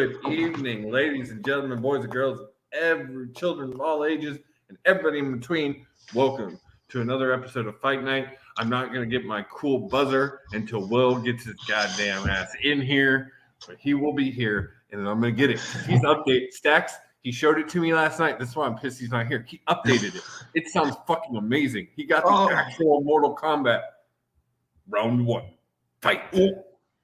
Good evening, ladies and gentlemen, boys and girls, children of all ages, and everybody in between. Welcome to another episode of Fight Night. I'm not going to get my cool buzzer until Will gets his goddamn ass in here, but he will be here, and I'm going to get it. He's updated. Stacks, he showed it to me last night. That's why I'm pissed he's not here. He updated it. It sounds fucking amazing. He got the actual Mortal Kombat Round 1 fight.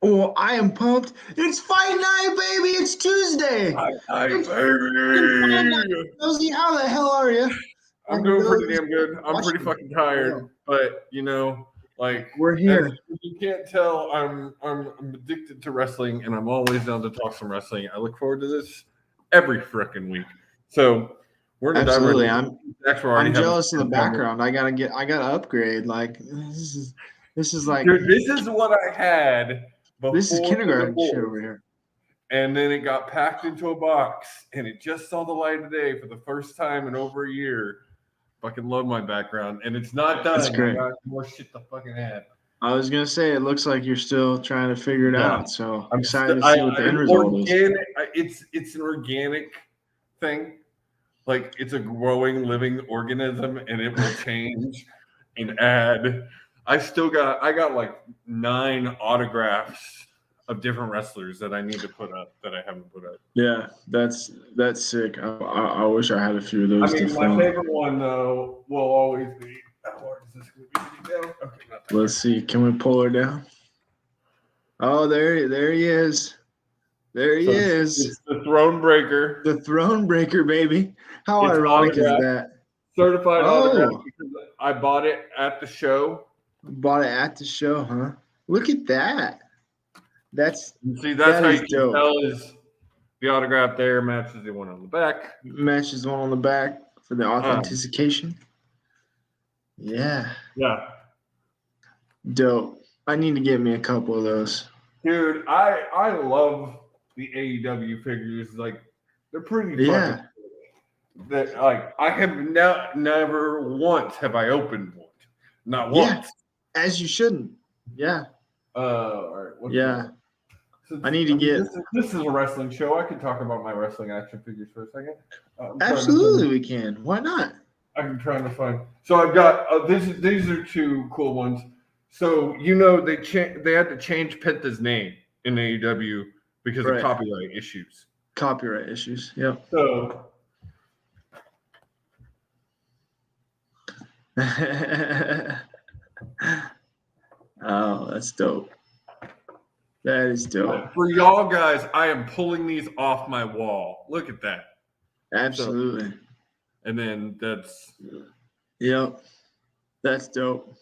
Oh, I am pumped. It's Fight Night, baby. It's Tuesday. Fight Night, baby. Josie, how the hell are you? I'm doing pretty damn good. I'm pretty fucking tired, but you know, like we're here. You can't tell I'm addicted to wrestling, and I'm always down to talk some wrestling. I look forward to this every frickin' week. So we're gonna absolutely. I'm jealous of the background. I gotta upgrade. Like this is like, dude, this is what I had. This is kindergarten shit over here. And then it got packed into a box, and it just saw the light of day for the first time in over a year. Fucking love my background, and it's not done. That's great. I got more shit to fucking add. I was gonna say it looks like you're still trying to figure it out. So I'm excited to see what the end result is. It's an organic thing, like it's a growing, living organism, and it will change and add. I got like 9 autographs of different wrestlers that I need to put up that I haven't put up. Yeah, that's sick. I wish I had a few of those. I mean, my favorite one though will always be. How hard is this going to be down? Okay, not that. Let's see. Can we pull her down? Oh, there he is. There he is. It's the Throne Breaker. The Throne Breaker, baby. How ironic is that? Certified autograph because I bought it at the show. Bought it at the show, huh? Look at that. That's how you can tell is the autograph there matches the one on the back. Matches the one on the back for the authentication. Yeah. Yeah. Dope. I need to get me a couple of those. Dude, I love the AEW figures. Like they're pretty fucking cool. That like I have never once have I opened one. Not once. As you shouldn't. Yeah. All right. Yeah. I need to get. This is a wrestling show. I can talk about my wrestling action figures for a second. Absolutely, we can. Why not? I'm trying to find. So I've got these are 2 cool ones. So you know they had to change Penta's name in AEW because of copyright issues. Copyright issues. Yep. So. Oh, that's dope. That is dope. For y'all guys, I am pulling these off my wall. Look at that. Absolutely. And then that's. Yep. That's dope.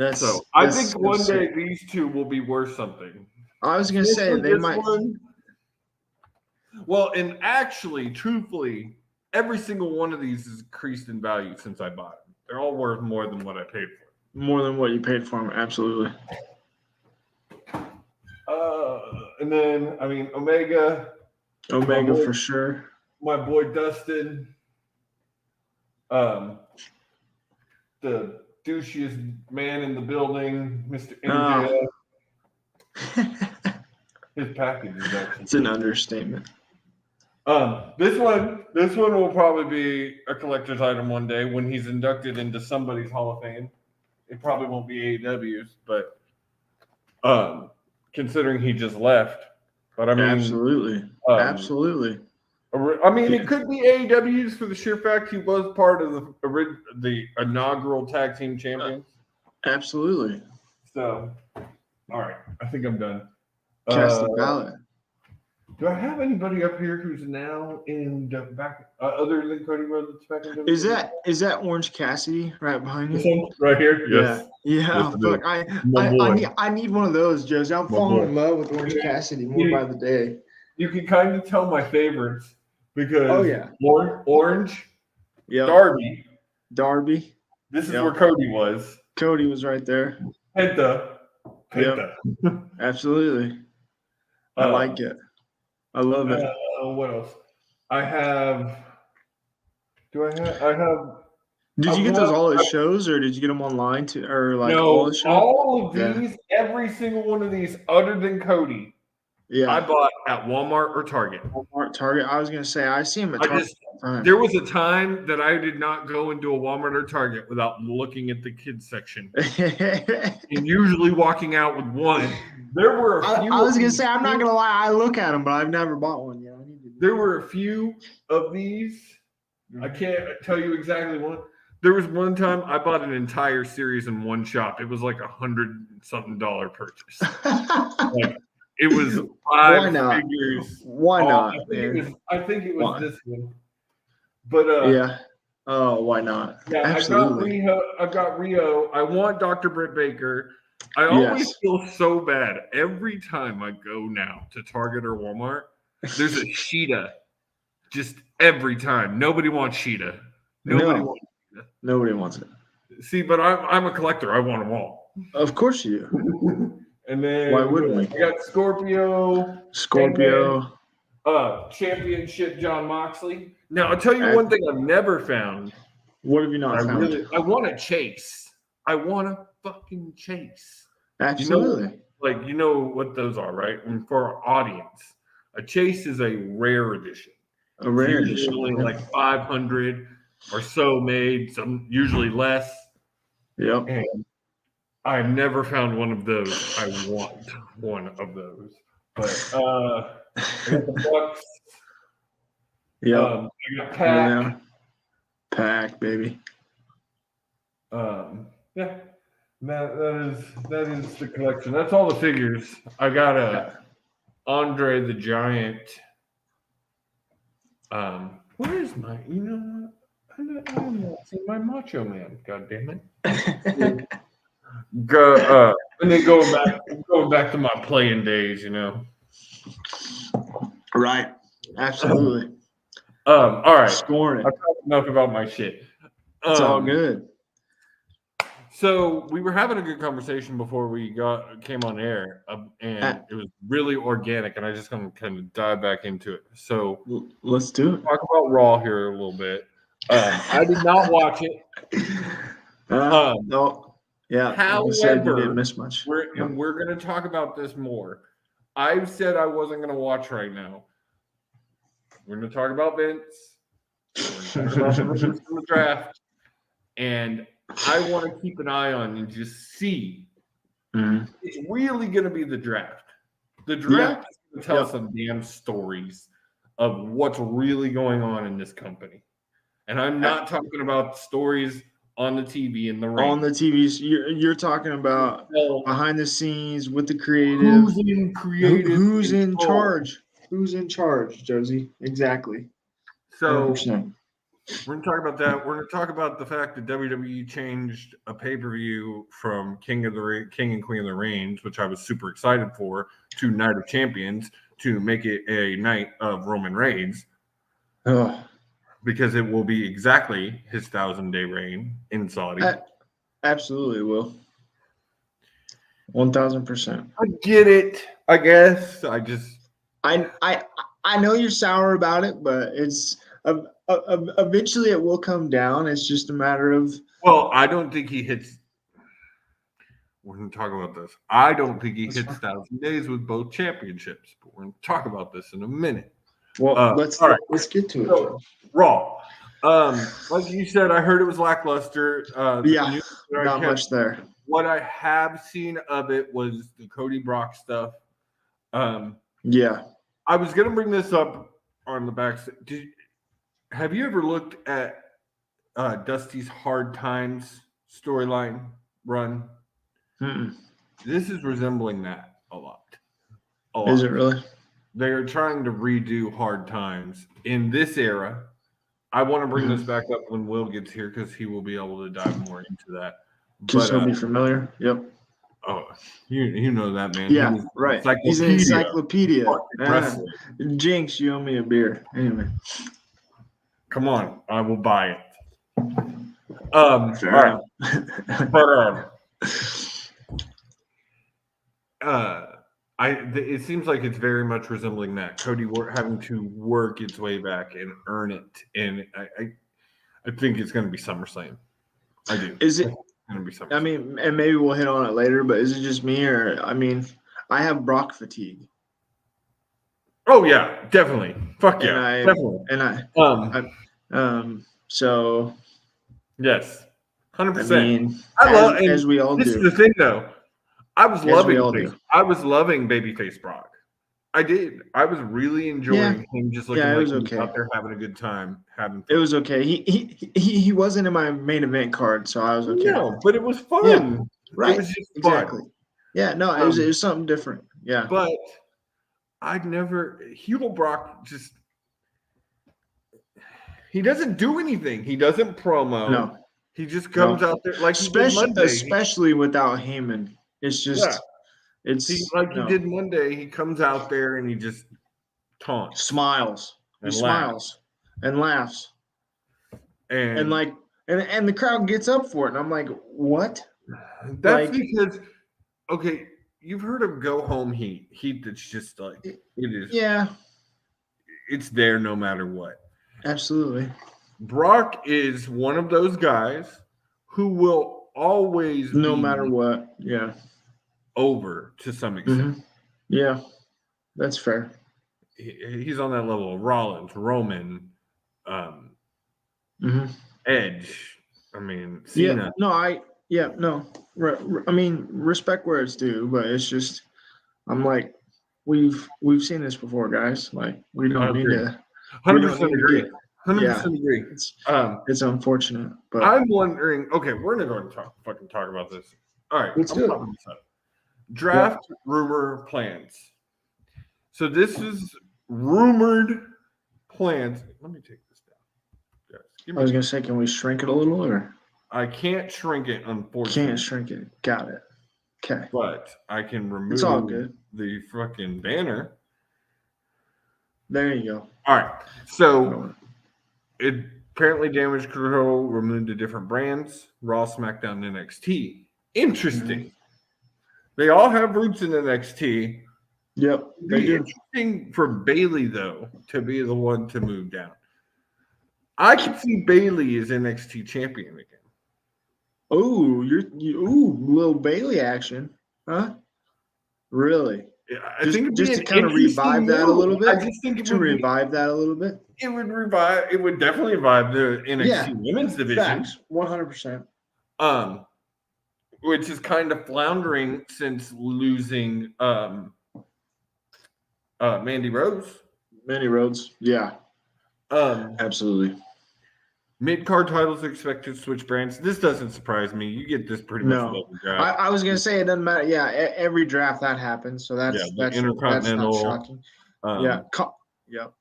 I think one day these 2 will be worth something. I was going to say they might. Well, and actually, truthfully, every single one of these has increased in value since I bought them. They're all worth more than what I paid for. More than what you paid for them, absolutely. And then, I mean, Omega for sure. My boy Dustin. The douchiest man in the building, Mr. MJF. His package is actually. It's an understatement. This one will probably be a collector's item one day when he's inducted into somebody's Hall of Fame. It probably won't be AEW's, but considering he just left. But I mean, absolutely. I mean, it could be AEW's for the sheer fact he was part of the inaugural tag team champions. Absolutely. So, all right, I think I'm done. Cast the ballot. Do I have anybody up here who's now in the back other than Cody Rhodes that's back in WWE? Is that Orange Cassidy right behind you? Right here? Yes. Yeah. Fuck. I need one of those, Josie. I'm falling in love with Orange Cassidy more by the day. You can kind of tell my favorites because Orange, Darby. This is where Cody was. Cody was right there. Penta. Yep. Absolutely. I like it. I love it. What else? I have. Did you get those all at shows, or did you get them online all of these, every single one of these, other than Cody, Yeah. I bought at Walmart or Target. Walmart, Target. I was gonna say I see them at Target all the time. There was a time that I did not go into a Walmart or Target without looking at the kids section and usually walking out with one. There were a few. I was gonna say I'm not gonna lie. I look at them, but I've never bought one yet. There were a few of these. I can't tell you exactly one. There was one time I bought an entire series in one shop. It was like $100-something purchase. Like, it was 5 figures. Why not? I think it was this one. But yeah. Oh, why not? Yeah, absolutely. I've got Rio. I want Dr. Britt Baker. I always feel so bad every time I go now to Target or Walmart. There's a Sheeta. Just every time. Nobody wants Sheeta. Nobody wants it. See, but I'm a collector. I want them all. Of course you do. And then why wouldn't we? I got Scorpio. Championship John Moxley. Now I'll tell you one thing I've never found. What have you not found? I want a chase. I want a fucking chase. Absolutely. You know what those are, right? And for our audience, a chase is a rare edition. A rare edition. Only like 500 or so made, some usually less. Yep. And I've never found one of those. I want one of those. But I got the Bucks. Yep. I got Pack. Pack, baby. Yeah. That is the collection. That's all the figures. I got a Andre the Giant. Where is my? You know what? I'm not seeing my Macho Man. God damn it. And then going back to my playing days. You know. Right. Absolutely. All right. Scoring it. I've talked enough about my shit. It's all good. So we were having a good conversation before we came on air, and it was really organic, and I just going to kind of dive back into it. So let's do it. Talk about Raw here a little bit. I did not watch it. No. Yeah. However, you didn't miss much. We're going to talk about this more. I said I wasn't going to watch right now. We're going to talk about Vince. We're going to talk about the draft, and I want to keep an eye on and just see. It's really going to be the draft. The draft is going to tell some damn stories of what's really going on in this company. And I'm not talking about stories on the TV in the ring. On the TVs, you're talking about behind the scenes with the creative. Who's in creative? Who's in charge? Who's in charge, Josie? Exactly. So 100%. We're going to talk about that. We're going to talk about the fact that WWE changed a pay-per-view from King and Queen of the Reigns, which I was super excited for, to Night of Champions to make it a night of Roman Reigns. Because it will be exactly his 1,000-day reign in Saudi. Absolutely will. 1,000%. I get it. I guess. I know you're sour about it, but it's eventually it will come down. It's just a matter of. Well, I don't think he hits. We're going to talk about this. I don't think he hits 1,000 days with both championships, but we're going to talk about this in a minute. Well, let's get to it. So, Raw. Like you said, I heard it was lackluster. Not much there. What I have seen of it was the Cody Brock stuff. I was going to bring this up on the back. Have you ever looked at Dusty's Hard Times storyline run? This is resembling that a lot. Is it really? They are trying to redo Hard Times in this era. I want to bring this back up when Will gets here because he will be able to dive more into that. Just so be familiar. Yep. Oh, you know that, man. Yeah, right. He's an encyclopedia. Jinx, you owe me a beer. Anyway. Come on, I will buy it. All right. But it seems like it's very much resembling that Cody having to work its way back and earn it, and I think it's going to be SummerSlam. I do. Is it going to be SummerSlam? I mean, and maybe we'll hit on it later, but is it just me, or I mean, I have Brock fatigue. Oh yeah, definitely. Fuck And yeah, definitely. So Yes, 100%. mean, I love, and as we all this is do, the thing though. I was as we loving all do. Babyface Brock. I did. I was really enjoying him just looking it like was he was okay. out there having a good time, having fun. It was okay. He wasn't in my main event card, so I was okay. No, but it was fun. Yeah, right. It was just exactly. fun. Yeah, no, it was something different. Yeah. But I'd never Heel Brock just he doesn't do anything. He doesn't promo. No. He just comes out there like he did Monday. Especially without Heyman. It's just he did Monday. He comes out there and he just taunts, smiles, and laughs, and the crowd gets up for it, and I'm like, what? That's because okay, you've heard of go home heat. Heat that's just like it is. Yeah, it's there no matter what. Absolutely. Brock is one of those guys who will always no matter what. Yeah. Over to some extent. Mm-hmm. Yeah, that's fair. He's on that level of Rollins, Roman, Edge. I mean, Cena. I mean, respect where it's due, but it's just, I'm like, we've seen this before, guys. Like, we don't need to. 100% agree. 100% agree. It's unfortunate, but I'm wondering. Okay, we're gonna go and talk about this. All right, let's do it. Draft rumor plans. So this is rumored plans. Let me take this down. I was gonna say, can we shrink it a little, or I can't shrink it, unfortunately. Can't shrink it. Got it. Okay. But I can remove it's all good. The fucking banner. There you go. All right. So it apparently Damage Control removed to different brands. Raw, SmackDown, NXT. Interesting. They all have roots in NXT. Yep. They do. Interesting for Bayley, though, to be the one to move down. I could see Bayley as NXT champion again. Oh, little Bayley action, huh? Really? Yeah, I think just to kind of revive that a little bit. I just think to revive that a little bit. It would revive. It would definitely revive the NXT women's division. 100%. Which is kind of floundering since losing Mandy Rose. Mandy Rhodes, yeah. Absolutely. Mid-card titles expected to switch brands. This doesn't surprise me. You get this pretty much every draft. I was going to say it doesn't matter. Yeah, every draft that happens. So that's Intercontinental. That's not shocking.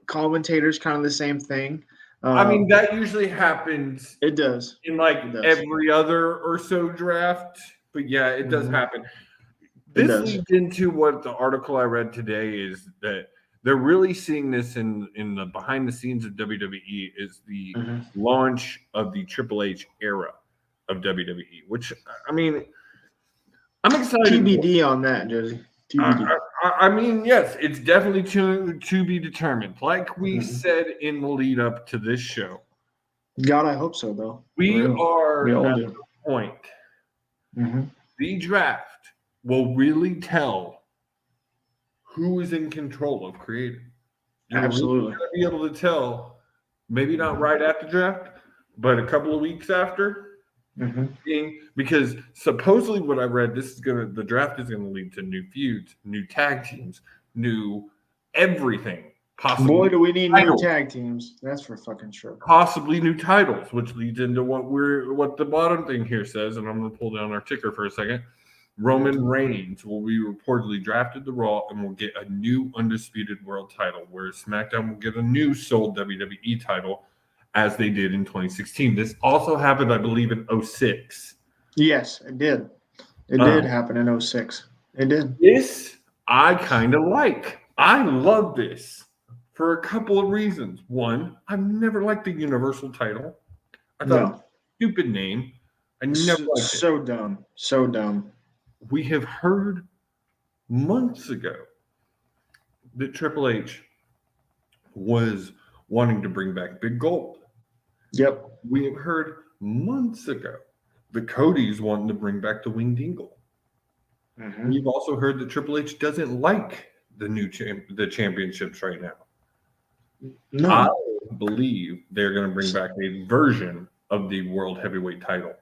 Commentators, kind of the same thing. I mean, that usually happens. It does. In every other or so draft. But yeah, it does happen. This leads into what the article I read today is that they're really seeing this in the behind the scenes of WWE is the launch of the Triple H era of WWE, which, I mean, I'm excited. TBD on that, Josie. TBD. I mean, yes, it's definitely to be determined. Like we said in the lead up to this show. God, I hope so, though. We are at the point. The draft will really tell who is in control of creative. Absolutely. You're going to be able to tell, maybe not right at the draft, but a couple of weeks after. Because supposedly what I read, the draft is going to lead to new feuds, new tag teams, new everything. Possibly. Boy, do we need new tag teams. That's for fucking sure. Possibly new titles, which leads into what the bottom thing here says, and I'm going to pull down our ticker for a second. Roman Reigns will be reportedly drafted to Raw and will get a new undisputed world title, whereas SmackDown will get a new sold WWE title, as they did in 2016. This also happened, I believe, in 2006. Yes, it did. It did happen in 2006. It did. This I kind of like. I love this for a couple of reasons. One, I've never liked the Universal title. I thought it was a stupid name. I never liked it. So dumb. So dumb. We have heard months ago that Triple H was wanting to bring back Big Gold. Yep. We have heard months ago the Cody's wanting to bring back the Winged Eagle. We've also heard that Triple H doesn't like the championships right now. No. I believe they're going to bring back a version of the world heavyweight title.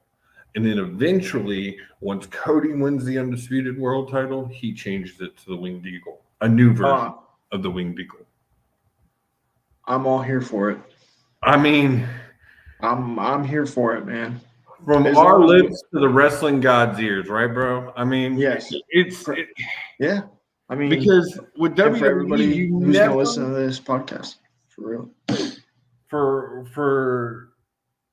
And then eventually, once Cody wins the undisputed world title, he changes it to the Winged Eagle. A new version of the Winged Eagle. I'm all here for it. I mean, I'm here for it, man. From our lips to the wrestling god's ears, right, bro? I mean, yes. Yeah. I mean, because with WWE, for everybody who's going to listen to this podcast, for real. For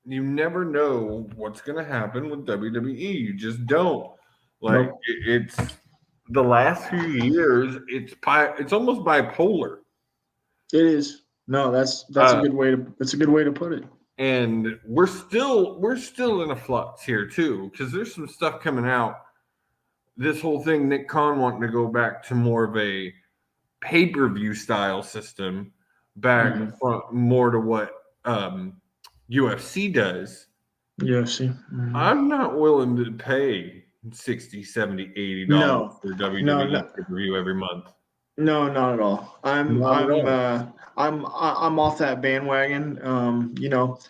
you never know what's going to happen with WWE. You just don't. Like, it's the last few years, it's almost bipolar. It is. No, that's a good way to put it. And we're still in a flux here too, because there's some stuff coming out. This whole thing, Nick Khan wanting to go back to more of a pay-per-view style system, back from more to what UFC does. UFC. I'm not willing to pay $60, $70, $80 for WWE pay-per-view every month. No, not at all. I'm off that bandwagon.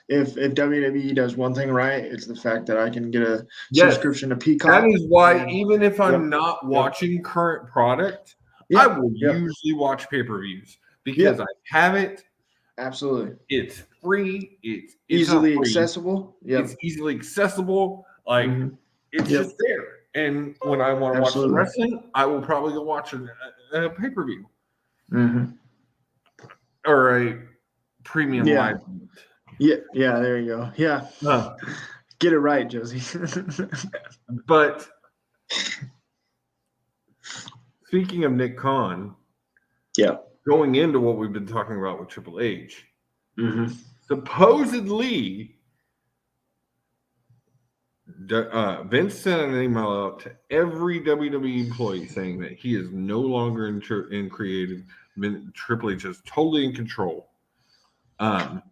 If WWE does one thing right, it's the fact that I can get a subscription to Peacock. That is why even if I'm not watching current product, I will usually watch pay-per-views because I have it. Absolutely. It's free. It's easily accessible. Yeah. It's easily accessible. Like it's just there. And when I want to watch the wrestling, I will probably go watch a pay-per-view. Or a premium live. Yeah, there you go. Yeah. Get it right, Josie. But speaking of Nick Khan, going into what we've been talking about with Triple H, supposedly Vince sent an email out to every WWE employee saying that he is no longer in creative. Triple H is totally in control. And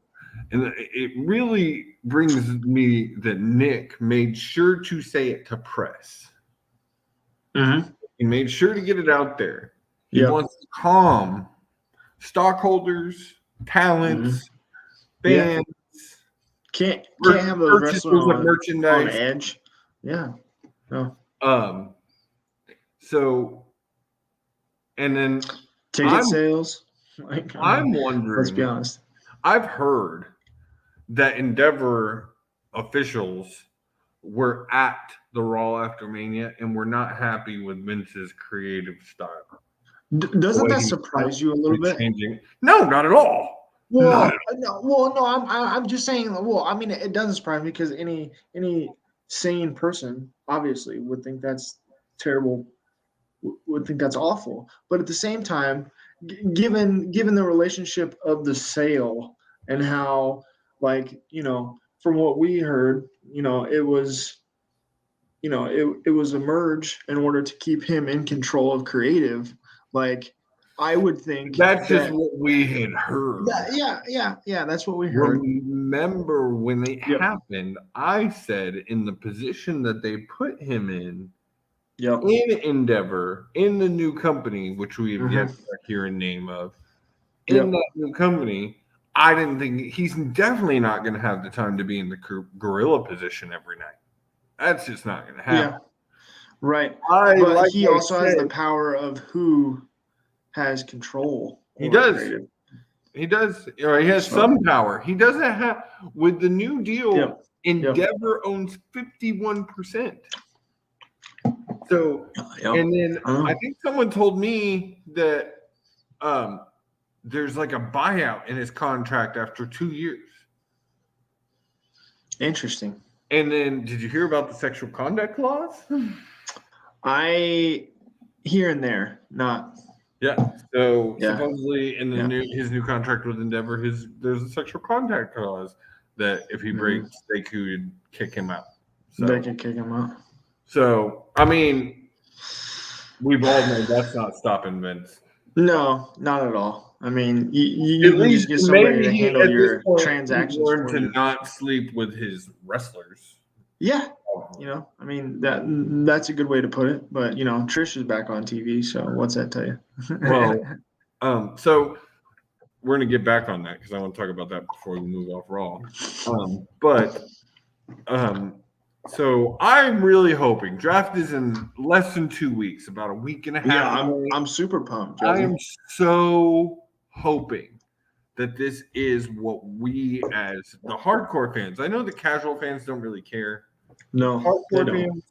it really brings me that Nick made sure to say it to press. He made sure to get it out there. He wants to calm stockholders, talents, fans. Can't have those wrestlers on merchandise on edge. Yeah. No. So, and then ticket sales. I'm wondering. Let's be honest. I've heard that Endeavor officials were at the Raw after Mania and were not happy with Vince's creative style. Doesn't that surprise you a little bit? No, not at all. Well, no. I'm just saying. Well, I mean, it doesn't surprise me because any sane person obviously would think that's terrible, would think that's awful. But at the same time, given the relationship of the sale and how, from what we heard, it was a merge in order to keep him in control of creative. I would think that's just what we had heard. Yeah. That's what we heard. Remember when it happened, I said in the position that they put him in Endeavor, in the new company, which we have yet to hear a name of, in that new company, I didn't think he's definitely not going to have the time to be in the gorilla position every night. That's just not going to happen. Yeah. Right. But he also has the power of who has control. He does. He does. Or he has some power. He doesn't have. With the new deal, Endeavor owns 51%. So, and then I think someone told me that there's like a buyout in his contract after 2 years. Interesting. And then, did you hear about the sexual conduct clause? Here and there, not. Yeah. So supposedly in the his new contract with Endeavor, there's a sexual contact clause that if he breaks, they could kick him out. So, they could kick him out. So I mean, we've all known that's not stopping Vince. No, not at all. I mean, you can just get somebody to handle your transactions. Learn to not sleep with his wrestlers. Yeah, I mean that's a good way to put it. But Trish is back on TV, so what's that tell you? Well, so we're gonna get back on that because I want to talk about that before we move off Raw. So I'm really hoping draft is in less than 2 weeks, about a week and a half. Yeah, I'm super pumped, Jesse. I am so hoping that this is what we as the hardcore fans. I know the casual fans don't really care. No, Hardcore they don't. fans,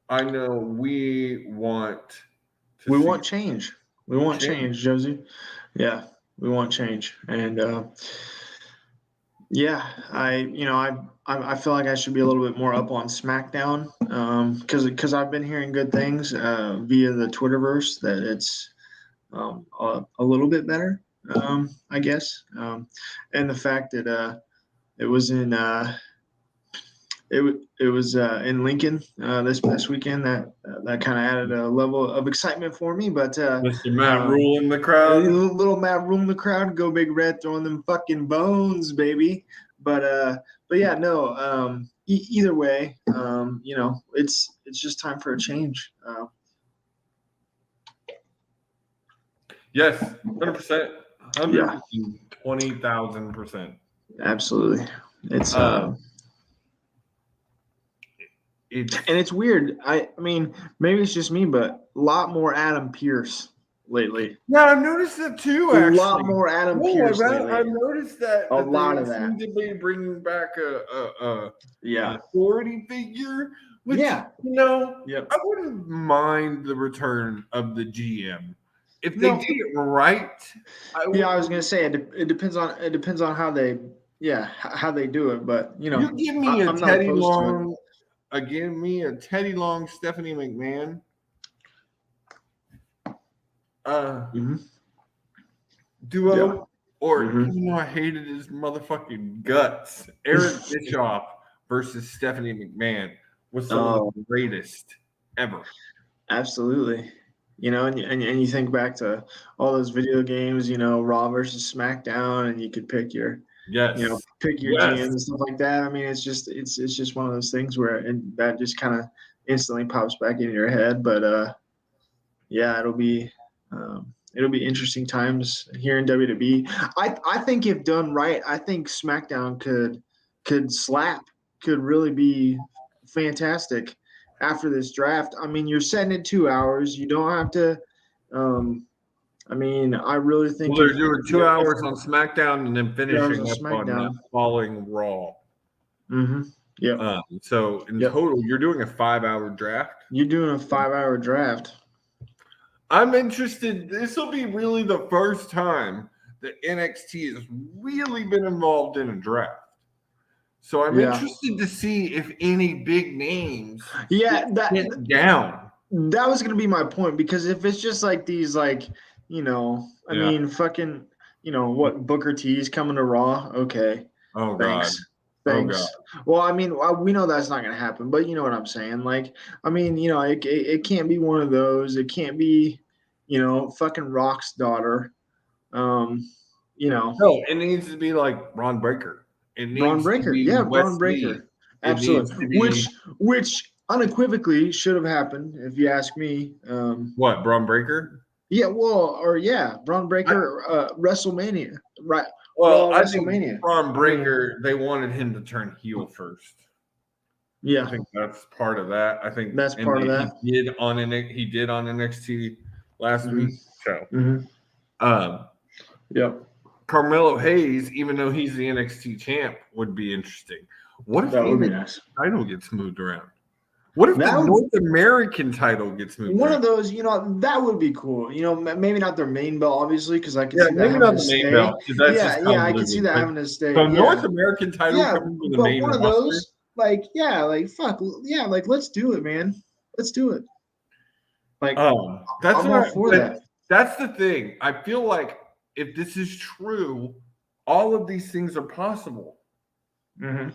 I know we want. We want change. We want change, Josie. Yeah, we want change, and yeah, I feel like I should be a little bit more up on SmackDown, because I've been hearing good things via the Twitterverse that it's a little bit better, I guess, and the fact that it was in it was in Lincoln this past weekend that kind of added a level of excitement for me. But Mr. Matt Rule in the crowd, little Matt Rule in the crowd, go Big Red, throwing them fucking bones, baby. But yeah, no. Either way, it's just time for a change. Yes, 100%, 120,000%. Absolutely, it's and it's weird. I mean, maybe it's just me, but a lot more Adam Pearce lately. Yeah, I've noticed that too. Actually, a lot more Adam Pearce lately. I've noticed that a lot of they that. seem to be bringing back an Yeah. authority figure. Which, Yeah. I wouldn't mind the return of the GM if they did it right. I was gonna say it depends on how they do it, but you give me a Teddy Long. Give me a Teddy Long, Stephanie McMahon. Duo, or I hated his motherfucking guts. Eric Bischoff versus Stephanie McMahon was some of the greatest ever. Absolutely. And you think back to all those video games, Raw versus SmackDown, and you could pick your GM and stuff like that. I mean, it's just one of those things where that just kind of instantly pops back into your head. But yeah, it'll be interesting times here in WWE. I think if done right, I think SmackDown could really be fantastic after this draft. I mean, you're setting it 2 hours. You don't have to. I mean, I really think they're doing 2 hours on SmackDown and then finishing up on following Raw. Mm-hmm. Yeah. So in total, you're doing a 5-hour draft. You're doing a 5-hour draft. I'm interested. This will be really the first time that NXT has really been involved in a draft. So I'm interested to see if any big names get down. That was going to be my point, because if it's just like these, like, I mean, fucking, what, Booker T's coming to Raw? Okay. Oh, thanks. God. Thanks. Oh, God. Well, I mean, we know that's not going to happen, but you know what I'm saying? Like, I mean, it can't be one of those. It can't be, fucking Rock's daughter. No, it needs to be like Braun Breaker. Braun Breaker. Yeah, Braun Breaker. Absolutely. Which unequivocally should have happened, if you ask me. What, Braun Breaker? Yeah, Braun Breaker, WrestleMania, right? Well, I think Braun Breaker, they wanted him to turn heel first. Yeah, I think that's part of that. I think that's part of that. He did on NXT last week. So, yep. Carmelo Hayes, even though he's the NXT champ, would be interesting. What if the title gets moved around? What if the North American title gets moved? One of those, that would be cool. Maybe not their main belt, obviously, because I can see that maybe not the main belt. I can see that having to stay. So North American title coming to the main roster. One of those, let's do it, man. Let's do it. Like, that's I'm all for that. That's the thing. I feel like if this is true, all of these things are possible. Mm-hmm.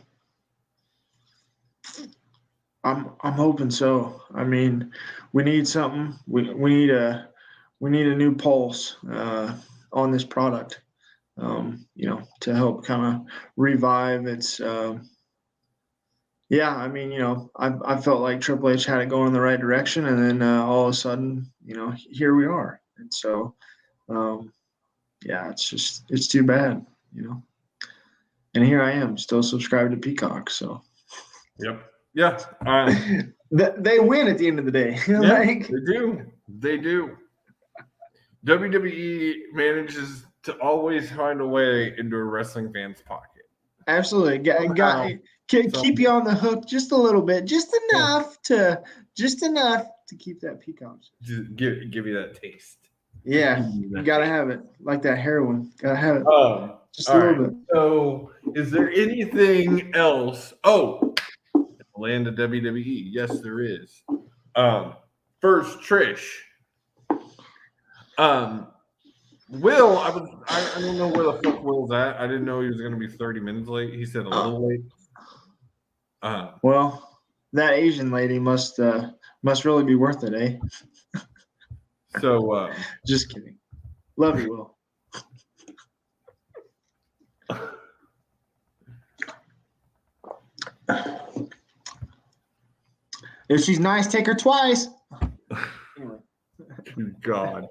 I'm hoping so. I mean, we need something. We need a new pulse on this product. To help kind of revive its Yeah, I mean, I felt like Triple H had it going in the right direction, and then all of a sudden, here we are. And so, um, yeah, it's too bad, you know. And here I am, still subscribed to Peacock. So Yep. Yeah. they win at the end of the day. Yeah, Like, they do. They do. WWE manages to always find a way into a wrestling fan's pocket. absolutely, Somehow, keep you on the hook just a little bit, just yeah, enough to keep that Peacock. just give you that taste. Just Yeah, give you you that gotta taste. have it, like that heroin. Gotta have it just a All little right. bit. So, is there anything else? Oh, in the land of WWE, yes, there is. First, Trish. Um, Will, I don't know where the fuck Will's at. I didn't know he was gonna be 30 minutes late. He said a little late. Well, that Asian lady must really be worth it, eh? So Just kidding. Love you, Will. If she's nice, take her twice. Anyway. God.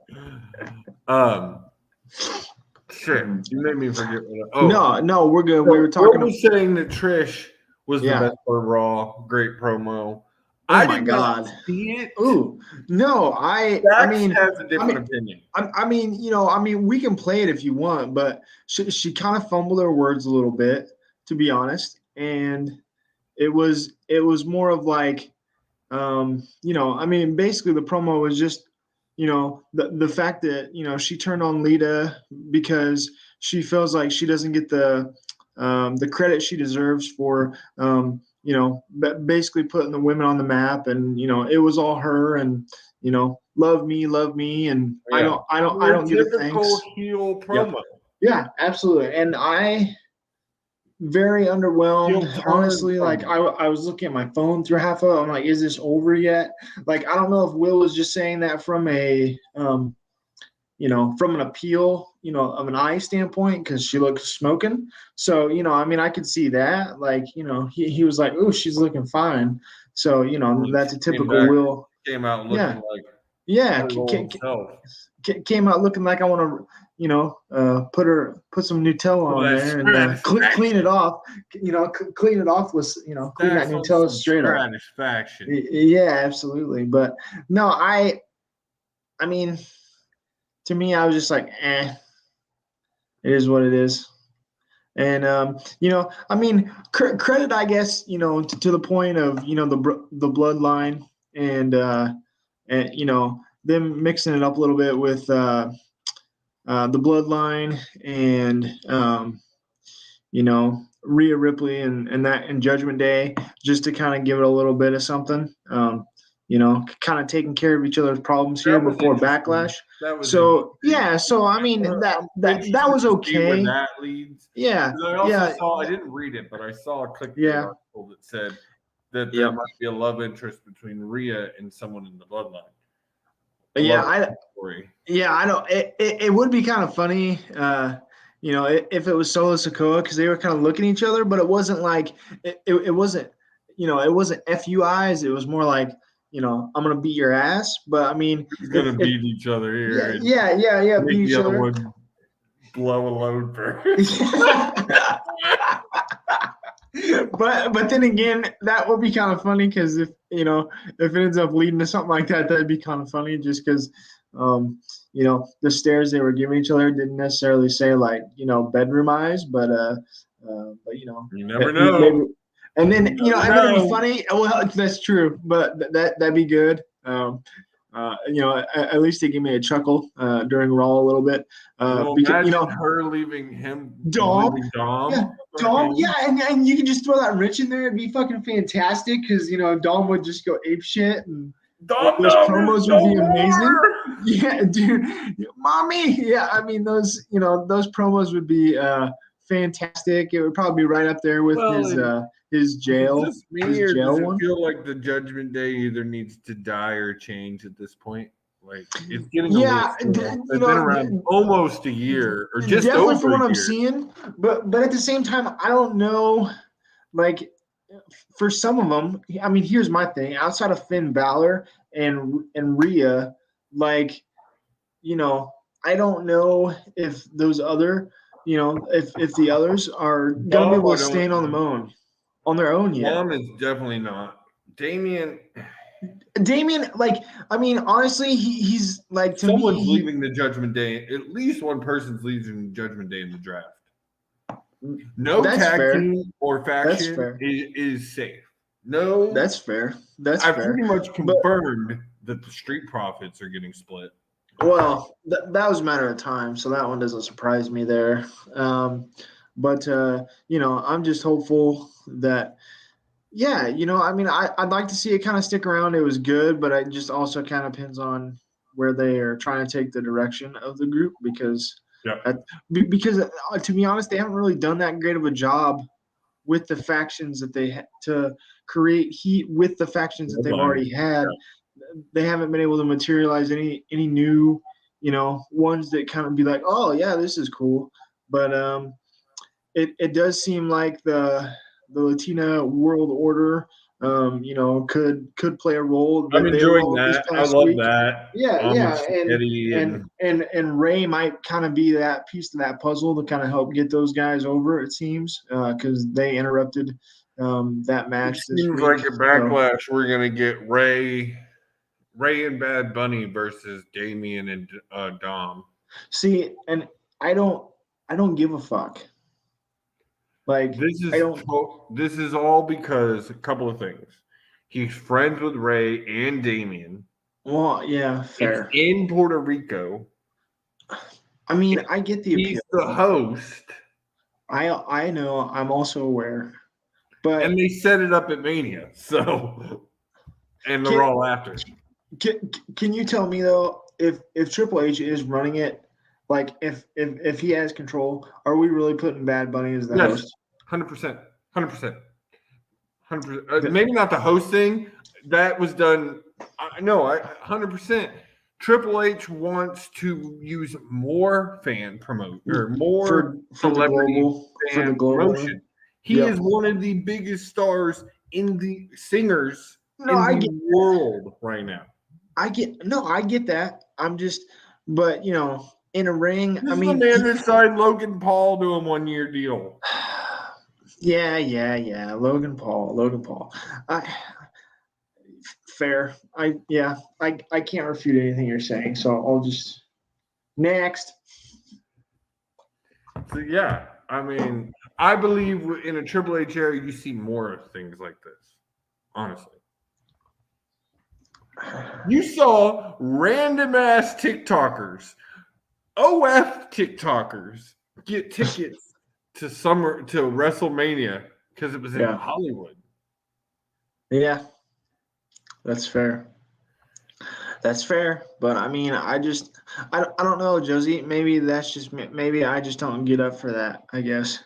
Shit, you made me forget. No, we're good. So We were talking. Will was saying that Trish was the Yeah. best for Raw. Great promo. Oh I my did God. not see it. Ooh, no, Dax has a different opinion. I mean, we can play it if you want, but she kind of fumbled her words a little bit, to be honest, and it was more of like, I mean, basically the promo was just, the fact that she turned on Lita because she feels like she doesn't get the credit she deserves for basically putting the women on the map, and it was all her, and love me, and Yeah. I don't get a typical thanks. heel Yep. promo. Yeah, absolutely, and I very underwhelmed, Heel turn honestly. Like promo. I was looking at my phone through half of it. I'm like, is this over yet? Like, I don't know if Will was just saying that from a from an appeal, of an eye standpoint, because she looked smoking. So, I mean, I could see that. Like, he was like, "Oh, she's looking fine." So, that's a typical Will. Came out Yeah, looking like yeah. himself. Came out looking like I want to, put some Nutella Oh, on that there and clean it off. Clean it off with, clean that Nutella straight up. Satisfaction. Yeah, absolutely. But no, I mean, to me, I was just like, it is what it is. And I mean, credit, I guess, to the point of the bloodline, and them mixing it up a little bit with the bloodline, and Rhea Ripley, and that, and Judgment Day, just to kind of give it a little bit of something. Kind of taking care of each other's problems here before Backlash. So yeah, so I mean that was Where okay. that leads. Yeah, I also saw. I didn't read it, but I saw a clip of an article that said that there might be a love interest between Rhea and someone in the bloodline. I know it would be kind of funny, if it was Solo Sikoa, because they were kind of looking at each other, but it wasn't like it wasn't, it wasn't FUIs. It was more like, I'm gonna beat your ass. But I mean, who's gonna beat each other here? Yeah, make beat the each other other. one blow a load for. But then again, that would be kind of funny, because if it ends up leading to something like that, that'd be kind of funny, just because the stares they were giving each other didn't necessarily say like bedroom eyes, but you never know. And then and then it'd be funny. Well, that's true, but that'd be good. At least they give me a chuckle during Raw a little bit. Because her leaving him, Dom. Dom. Yeah, Dom. Yeah, and you can just throw that Rich in there. It'd be fucking fantastic, because Dom would just go ape shit, and those promos would be amazing. Yeah, dude, mommy. Yeah, I mean those promos would be fantastic. It would probably be right up there with his jail. Is this me, his or jail does it one. feel like the Judgment Day either needs to die or change at this point? Like, it's getting they've been around almost a year, or just definitely over from what a I'm year. seeing. But at the same time, I don't know. Like, for some of them, I mean, here's my thing. Outside of Finn Balor and Rhea, like, you know, I don't know if those other, if the others are gonna be Dom, able I to stand don't. on their own yet. Dom is definitely not. Damien, Damien, like, I mean, honestly, he's like, to me, someone's leaving the Judgment Day. At least one person's leaving the Judgment Day in the draft. No that's tag fair. team or That's faction fair. is safe. No, That's fair. That's I fair. pretty much But confirmed that the Street Profits are getting split. well, that was a matter of time, so that one doesn't surprise me there. But I'm just hopeful that, yeah, I mean, I'd like to see it kind of stick around. It was good, but it just also kind of depends on where they are trying to take the direction of the group because, Yeah. To be honest, they haven't really done that great of a job with the factions that to create heat with the factions that they've already had. They haven't been able to materialize any new, ones that kind of be like, oh yeah, this is cool. But it does seem like the Latina world order, could play a role I'm that they enjoying evolved this that. I past love week. that. Yeah, Ahmed yeah, Shiketi and Ray might kind of be that piece of that puzzle to kind of help get those guys over. It seems because they interrupted that it match this seems week. like a So backlash. We're gonna get Ray and Bad Bunny versus Damien and Dom. see, and I don't give a fuck. Like I don't. This is all because a couple of things. He's friends with Ray and Damien. Well, yeah, It's fair. in Puerto Rico. I mean, I get the He's appeal. the host, I know. I'm also aware, but and they set it up at Mania. So, and the can Raw after. can you tell me though if Triple H is running it, like if he has control, are we really putting Bad Bunny as the Yes, host? 100%, 100%, 100%. Maybe not the hosting. That was done. No, 100%. Triple H wants to use more fan promote or more For celebrity the fan global. promotion. He Yep. is one of the biggest stars in the singers No, in I the get world right now. I get that. I'm just, but in a ring, This I is the mean, man that signed Logan Paul to a 1-year deal. yeah. Logan Paul. Fair. I can't refute anything you're saying, so I'll just next. So yeah, I mean, I believe in a Triple H era, you see more of things like this. Honestly, you saw random ass TikTokers, OF TikTokers, get tickets to WrestleMania because it was in Yeah. Hollywood. Yeah, that's fair. That's fair, but I mean, I don't know, Josie. Maybe that's just maybe I just don't get up for that. I guess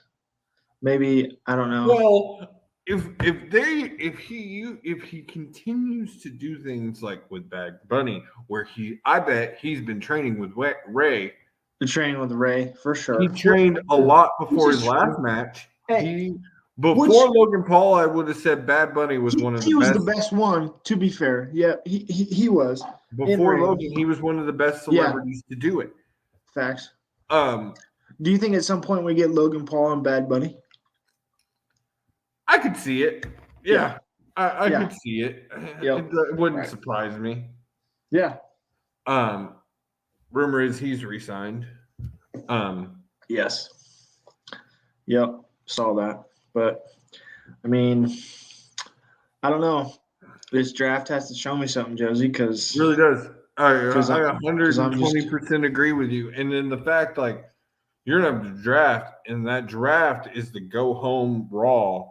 maybe I don't know. Well, if he continues to do things like with Bad Bunny, where I bet he's been training with Ray. The training with Ray for sure. He trained a lot before This his is last true. match. Hey, Before Logan Paul, I would have said Bad Bunny was one of the he was best. the best one. To be fair, yeah, he was. In Before ring. Logan, he was one of the best Yeah. celebrities to do it. Facts. Um, Do you think at some point we get Logan Paul and Bad Bunny? I could see it. Yeah, I Yeah. could see it. Yep. It wouldn't Right. surprise me. Yeah. Rumor is he's resigned. Yes. Yep. Saw that. But I mean, I don't know. This draft has to show me something, Josie, because It really does. I I'm 120% agree with you. And then the fact, like, you're gonna have to draft, and that draft is the go home Raw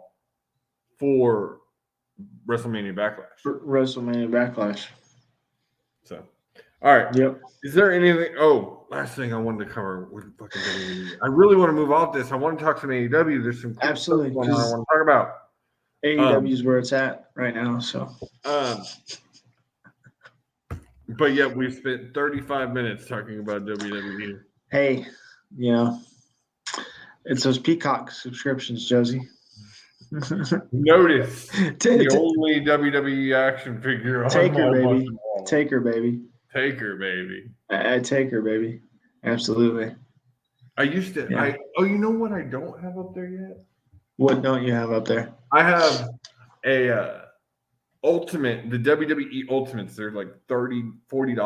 for WrestleMania Backlash. WrestleMania Backlash. So, all right. Yep. Is there anything? Oh, last thing I wanted to cover with fucking WWE. I really want to move off this. I want to talk some AEW. There's some cool Absolutely, stuff going on I want to talk about. AEW is where it's at right now. So, but yeah, we've spent 35 minutes talking about WWE. hey, it's those Peacock subscriptions, Josie. Notice the only WWE action figure on Taker, my baby. fucking wall. Taker, baby. Taker, baby. Taker, baby. Absolutely. I used to. Yeah. You know what? I don't have up there yet. What don't you have up there? I have a Ultimate, the WWE Ultimates. They're like $30, $40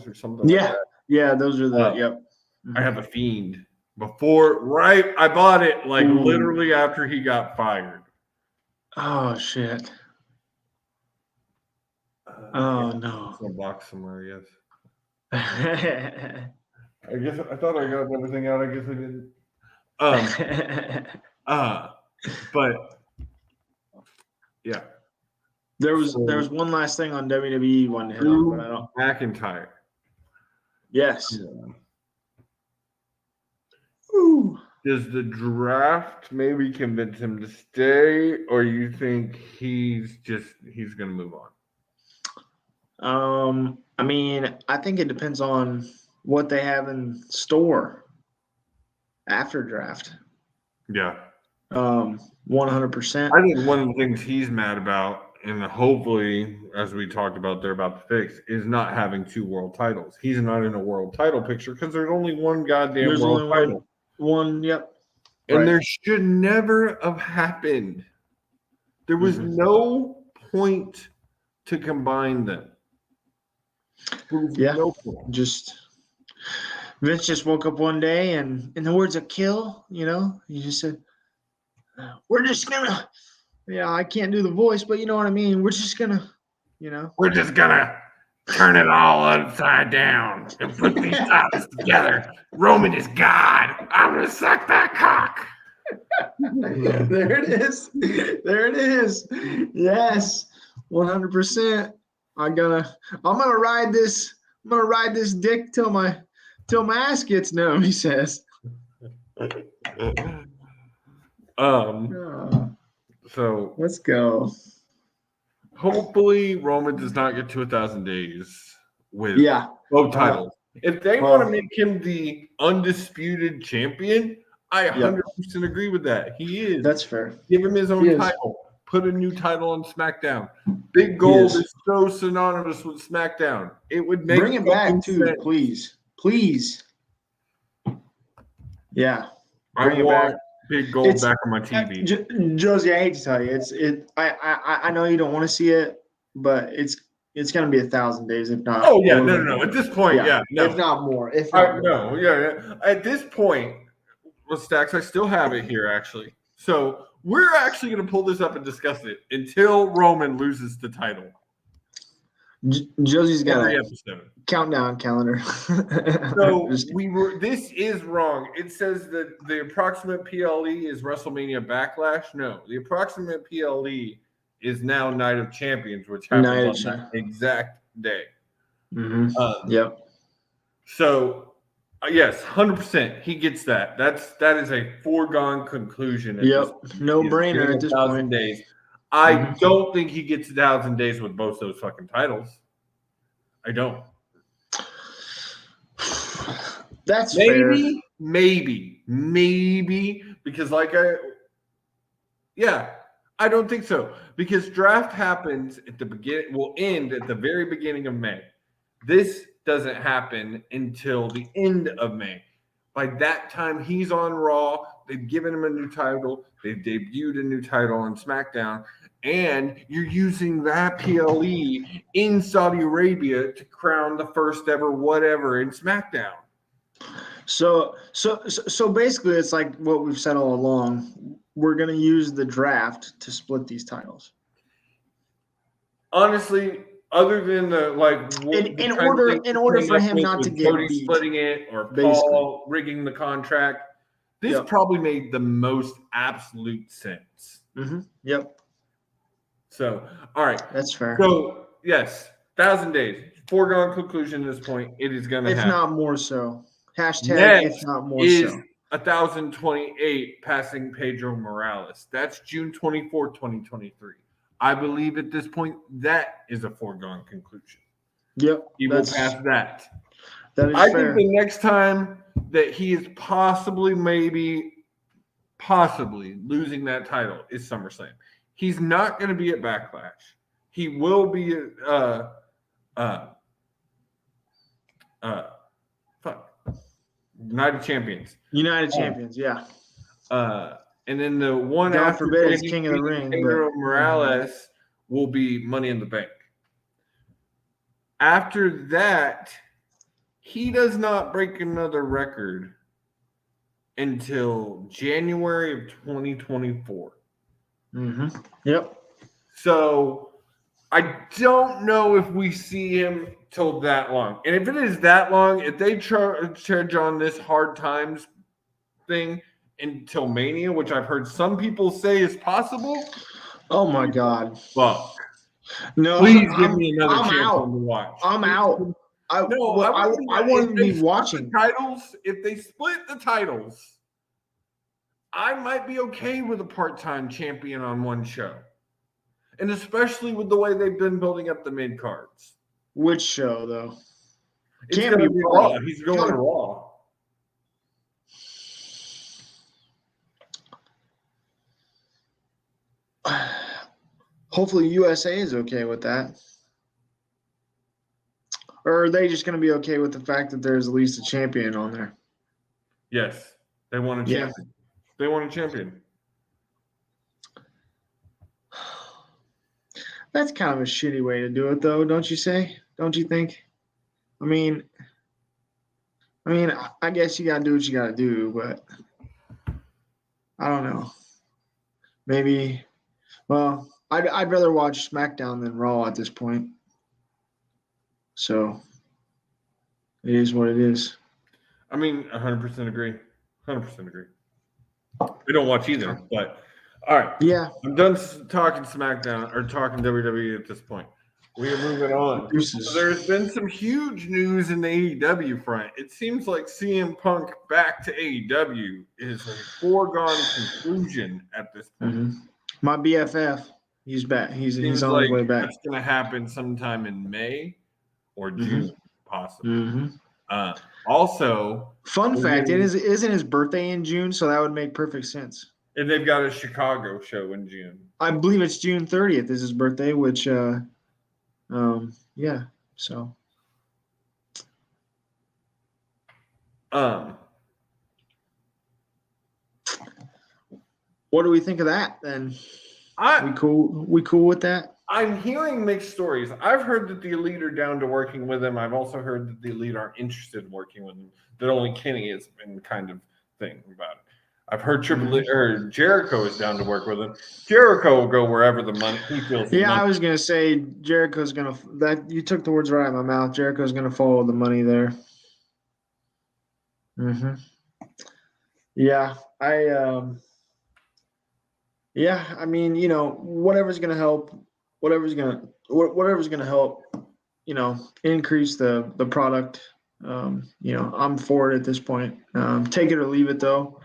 or something like that. Yeah, those are the yep. I have a Fiend. I bought it like literally after he got fired. Oh shit. No. It's in a box somewhere, yes. Yeah. I guess I thought I got everything out. I guess I didn't. But yeah. There was one last thing on WWE one to hit on, but I don't. McIntyre. Yes. Yeah. Ooh. Does the draft maybe convince him to stay, or you think he's gonna move on? I mean, I think it depends on what they have in store after draft. Yeah. 100%. I think one of the things he's mad about, and hopefully, as we talked about, they're about to fix, is not having 2 world titles. He's not in a world title picture because there's only one goddamn world title. One, yep. And there should never have happened. There was no point to combine them. No point. Vince just woke up one day and, in the words of Kill, he just said, we're just gonna, I can't do the voice, but you know what I mean. We're just gonna, We're just gonna turn it all upside down and put these titles together. Roman is God. I'm gonna suck that cock. There it is. There it is. Yes, 100%. I'm gonna ride this. I'm gonna ride this dick till my ass gets numb. He says. So let's go. Hopefully, Roman does not get to 1,000 days with both titles. If they want to make him the undisputed champion, I 100% agree with that. He is. That's fair. Give him his own title. Put a new title on SmackDown. Big Gold is so synonymous with SmackDown. It would make bring it back too, please. Yeah, bring it back. Big Gold back on my TV. Josie, I hate to tell you, I know you don't want to see it, but it's gonna be 1,000 days, if not. Oh yeah, no. At this point, no. If not more. At this point, well, Stacks, I still have it here actually. So we're actually gonna pull this up and discuss it until Roman loses the title. Josie's got a countdown calendar. So this is wrong. It says that the approximate PLE is WrestleMania Backlash. No, the approximate PLE is now Night of Champions, which happens on that exact day. Mm-hmm. Yep. So yes, 100%. He gets that. That is a foregone conclusion. No brainer at this 1,000 days. I don't think he gets 1,000 days with both those fucking titles. I don't. That's fair. Maybe, because I don't think so. Because draft happens at the beginning, will end at the very beginning of May. This doesn't happen until the end of May. By that time, he's on Raw. They've given him a new title. They've debuted a new title on SmackDown. And you're using that PLE in Saudi Arabia to crown the first ever whatever in SmackDown. So basically, it's like what we've said all along. We're going to use the draft to split these titles. Honestly, other than in order for him not to get Cody beat, splitting it or Paul rigging the contract, this probably made the most absolute sense. Mm-hmm. Yep. So, all right. That's fair. So, yes, 1,000 days. Foregone conclusion at this point. It is going to happen. If not more so. Hashtag if not more so. 1,028 passing Pedro Morales. That's June 24, 2023. I believe at this point that is a foregone conclusion. Yep. He will pass that. That is fair. Think the next time that he is possibly possibly losing that title is SummerSlam. He's not going to be at Backlash. He will be at United Champions. United Champions, yeah. And then the one God after forbid it's King of the Ring, Pedro but Morales will be Money in the Bank. After that, he does not break another record until January of 2024. Yep. So I don't know if we see him till that long. And if it is that long, if they charge on this hard times thing until Mania, which I've heard some people say is possible. Oh my God. Fuck. No, Please give me another I'm champion out. to watch. I'm out. I want to be watching titles. If they split the titles, I might be okay with a part-time champion on one show. And especially with the way they've been building up the mid cards. Which show though? It's going to be Raw. He's going to Raw. Hopefully USA is okay with that. Or are they just going to be okay with the fact that there's at least a champion on there? Yes. They want a champion. Yeah. They want a champion. That's kind of a shitty way to do it, though, don't you say? Don't you think? I mean, I guess you got to do what you got to do, but I don't know. Maybe, well, I'd rather watch SmackDown than Raw at this point. So it is what it is. I mean, 100% agree. 100% agree. We don't watch either, but all right. Yeah. I'm done talking SmackDown or talking WWE at this point. We are moving on. So there's been some huge news in the AEW front. It seems like CM Punk back to AEW is a foregone conclusion at this point. Mm-hmm. My BFF, he's back. He's on his way back. That's going to happen sometime in May or June, possibly. Mm-hmm. Also, fun fact: isn't his birthday in June, so that would make perfect sense. And they've got a Chicago show in June. I believe it's June 30th is his birthday, which, yeah. So, what do we think of that then? We cool with that? I'm hearing mixed stories. I've heard that the Elite are down to working with him. I've also heard that the Elite aren't interested in working with him. That only Kenny has been kind of thinking about it. I've heard Jericho is down to work with him. Jericho will go wherever the money he feels. Yeah, I was gonna say Jericho's gonna. That you took the words right out of my mouth. Jericho's gonna follow the money there. Yeah, yeah, I mean, whatever's gonna help. Whatever's gonna help. Increase the product. I'm for it at this point. Take it or leave it, though.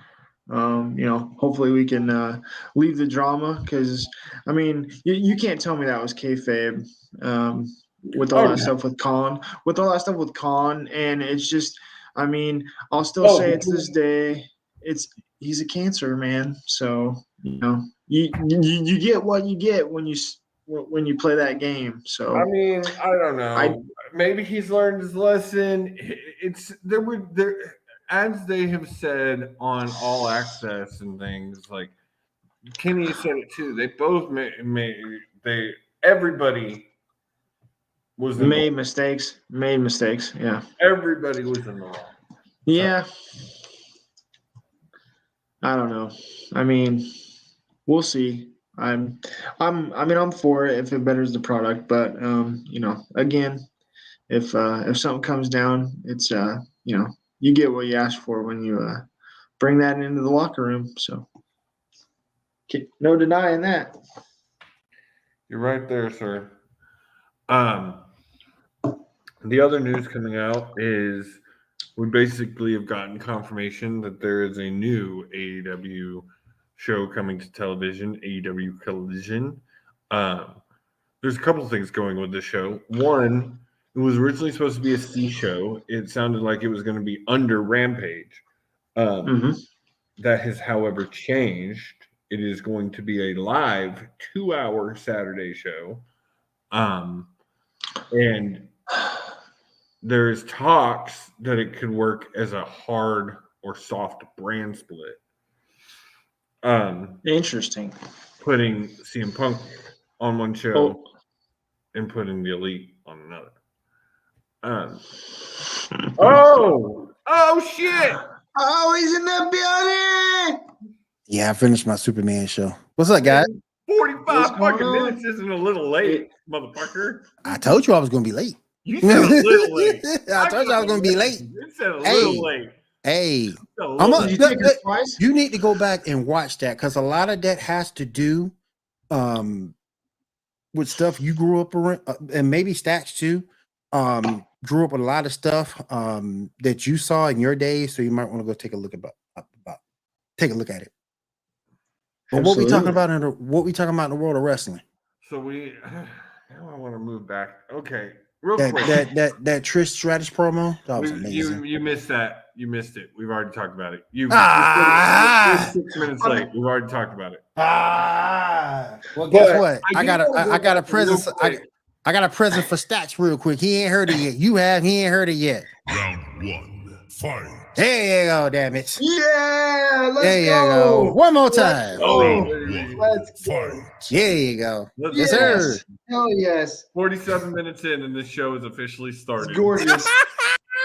Hopefully we can leave the drama because, I mean, you can't tell me that was kayfabe with all that stuff with Khan. With all that stuff with Khan, and it's just, I mean, I'll still say it to this day. He's a cancer, man. So you get what you get when you play that game. So I mean, I don't know. Maybe he's learned his lesson. As they have said on All Access and things, like Kenny said it too. They both everybody was made mistakes. Yeah, everybody was in the wrong. Yeah, I don't know. I mean, we'll see. I'm for it if it betters the product, but again, if something comes down, it's you get what you ask for when you bring that into the locker room. So, no denying that. You're right there, sir. The other news coming out is we basically have gotten confirmation that there is a new AEW show coming to television, AEW Collision. There's a couple of things going with this show. One, it was originally supposed to be a C show. It sounded like it was going to be under Rampage. That has, however, changed. It is going to be a live 2-hour Saturday show. And there's talks that it could work as a hard or soft brand split. Interesting. Putting CM Punk on one show Oh, and putting the Elite on another. Oh shit! oh, he's in the building. Yeah, I finished my Superman show. What's up, guys? 45 What's going fucking on? minutes isn't a little late, motherfucker. I told you I was gonna be late. You said a little late. I told you I was gonna be late. You said a Hey. little late. Hey, Did you take it twice? you need to go back and watch that because a lot of that has to do with stuff you grew up around, and maybe Stacks too. Grew up with a lot of stuff that you saw in your days, so you might want to go take a look take a look at it. But what we talking about in the world of wrestling? So now I want to move back. Okay, real That quick. that Trish Stratus promo that was amazing. You missed that. You missed it. We've already talked about it. You're 6 minutes late. We've already talked about it. Well, guess what? I got a present. I got a present for Stacks real quick. He ain't heard it yet. You have. He ain't heard it yet. Round 1, fight. There you go. Damn it. Yeah, let's There you go. go. One more time. Let's go. Fight. There you go. Let's Yes, go. sir. Hell yes. 47 minutes in, and this show is officially It's started. gorgeous.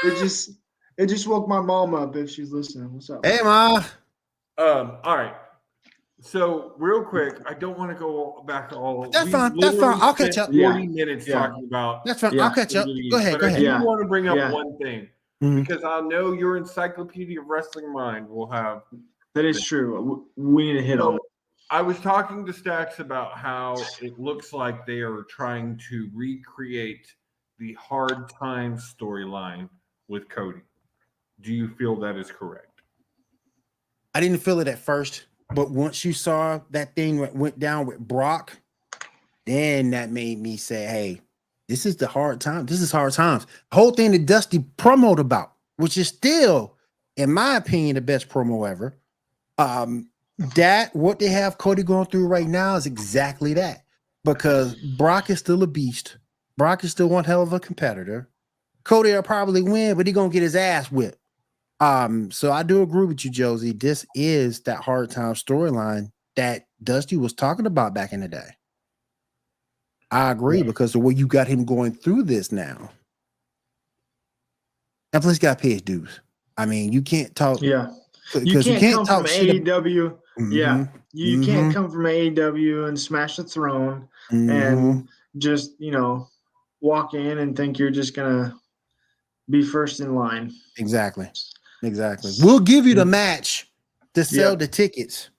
it just woke my mom up if she's listening. What's up? Hey, Ma. All right. So real quick, I don't want to go back all. That's we fine. That's literally fine. I'll catch spent up. 40 minutes Yeah. talking about. That's fine. Yeah. I'll catch up. Go ahead. But Go I ahead. do Yeah. want to bring up Yeah. one thing Mhm. because I know your encyclopedia of wrestling mind will have. That is true. We need to hit on So it. I was talking to Stacks about how it looks like they are trying to recreate the hard time storyline with Cody. Do you feel that is correct? I didn't feel it at first, but once you saw that thing that went down with Brock, then that made me say, hey, this is the hard time. This is hard times. The whole thing that Dusty promoted about, which is still, in my opinion, the best promo ever. That what they have Cody going through right now is exactly that. Because Brock is still a beast. Brock is still one hell of a competitor. Cody will probably win, but he's gonna get his ass whipped. So I do agree with you, Josie. This is that hard time storyline that Dusty was talking about back in the day. I agree because the way you got him going through this now. And plus, got to pay his dues. I mean, you can't talk. Yeah. You Because you can't can't come talk from shit. AEW. Yeah. You can't come from AEW and smash the throne and just, walk in and think you're just going to be first in line. Exactly. We'll give you the match to sell Yep. the tickets,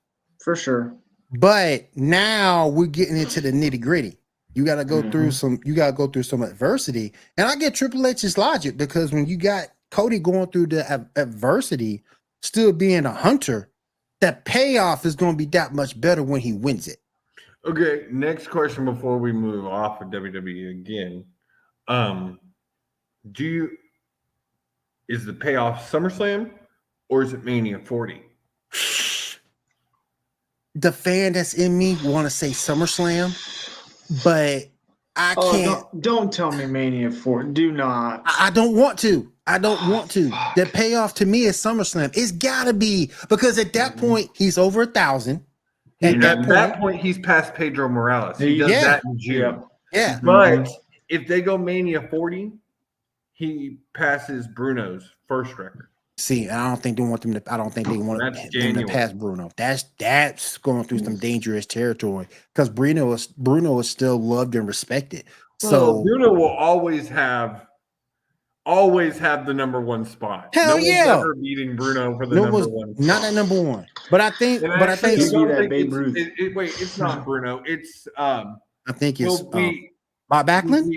For sure. but now we're getting into the nitty gritty. You got to go through some. You got to go through some adversity, and I get Triple H's logic because when you got Cody going through the adversity, still being a hunter, that payoff is going to be that much better when he wins it. Okay, next question before we move off of WWE again. Is the payoff SummerSlam or is it Mania 40? The fan that's in me want to say SummerSlam, but I can't. Don't tell me Mania 4. Do not. I don't want to. The payoff to me is SummerSlam. It's got to be because at that point he's over 1,000. At that point, he's past Pedro Morales. He does that in June. Yeah. But if they go Mania 40, he passes Bruno's first record. See, I don't think they want them to. I don't think they want them to pass Bruno. That's going through some dangerous territory because Bruno is still loved and respected. So Bruno will always have the number one spot. Hell no yeah, one's ever beating Bruno for the number one. Not that number one, but I think. And But I think. Wait, it's not Bruno. It's I think it's Bob Backlund.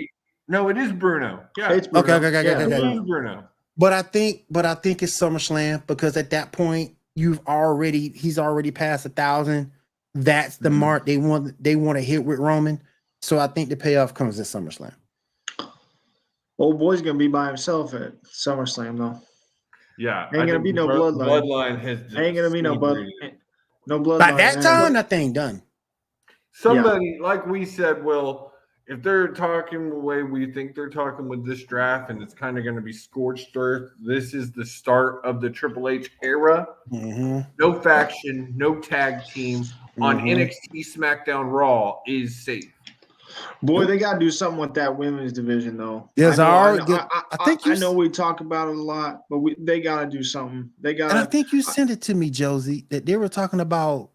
No, it is Bruno. Yeah, It's Bruno. Okay. It is Bruno. But I think it's SummerSlam because at that point he's already past 1,000. That's the mark they want to hit with Roman. So I think the payoff comes at SummerSlam. Old boy's gonna be by himself at SummerSlam though. Yeah, Ain't gonna be no bloodline. Bloodline has just Ain't gonna be no disintegrated. bloodline. By that time, man. that thing done. Somebody, like we said, Will, if they're talking the way we think they're talking with this draft, and it's kind of going to be scorched earth, this is the start of the Triple H era. Mm-hmm. No faction, no tag team on Mhm. NXT SmackDown Raw is safe. Boy, they gotta do something with that women's division, though. Yes, I think you know we talk about it a lot, but they gotta do something. They and I gotta. think you sent it to me, Josie, that they were talking about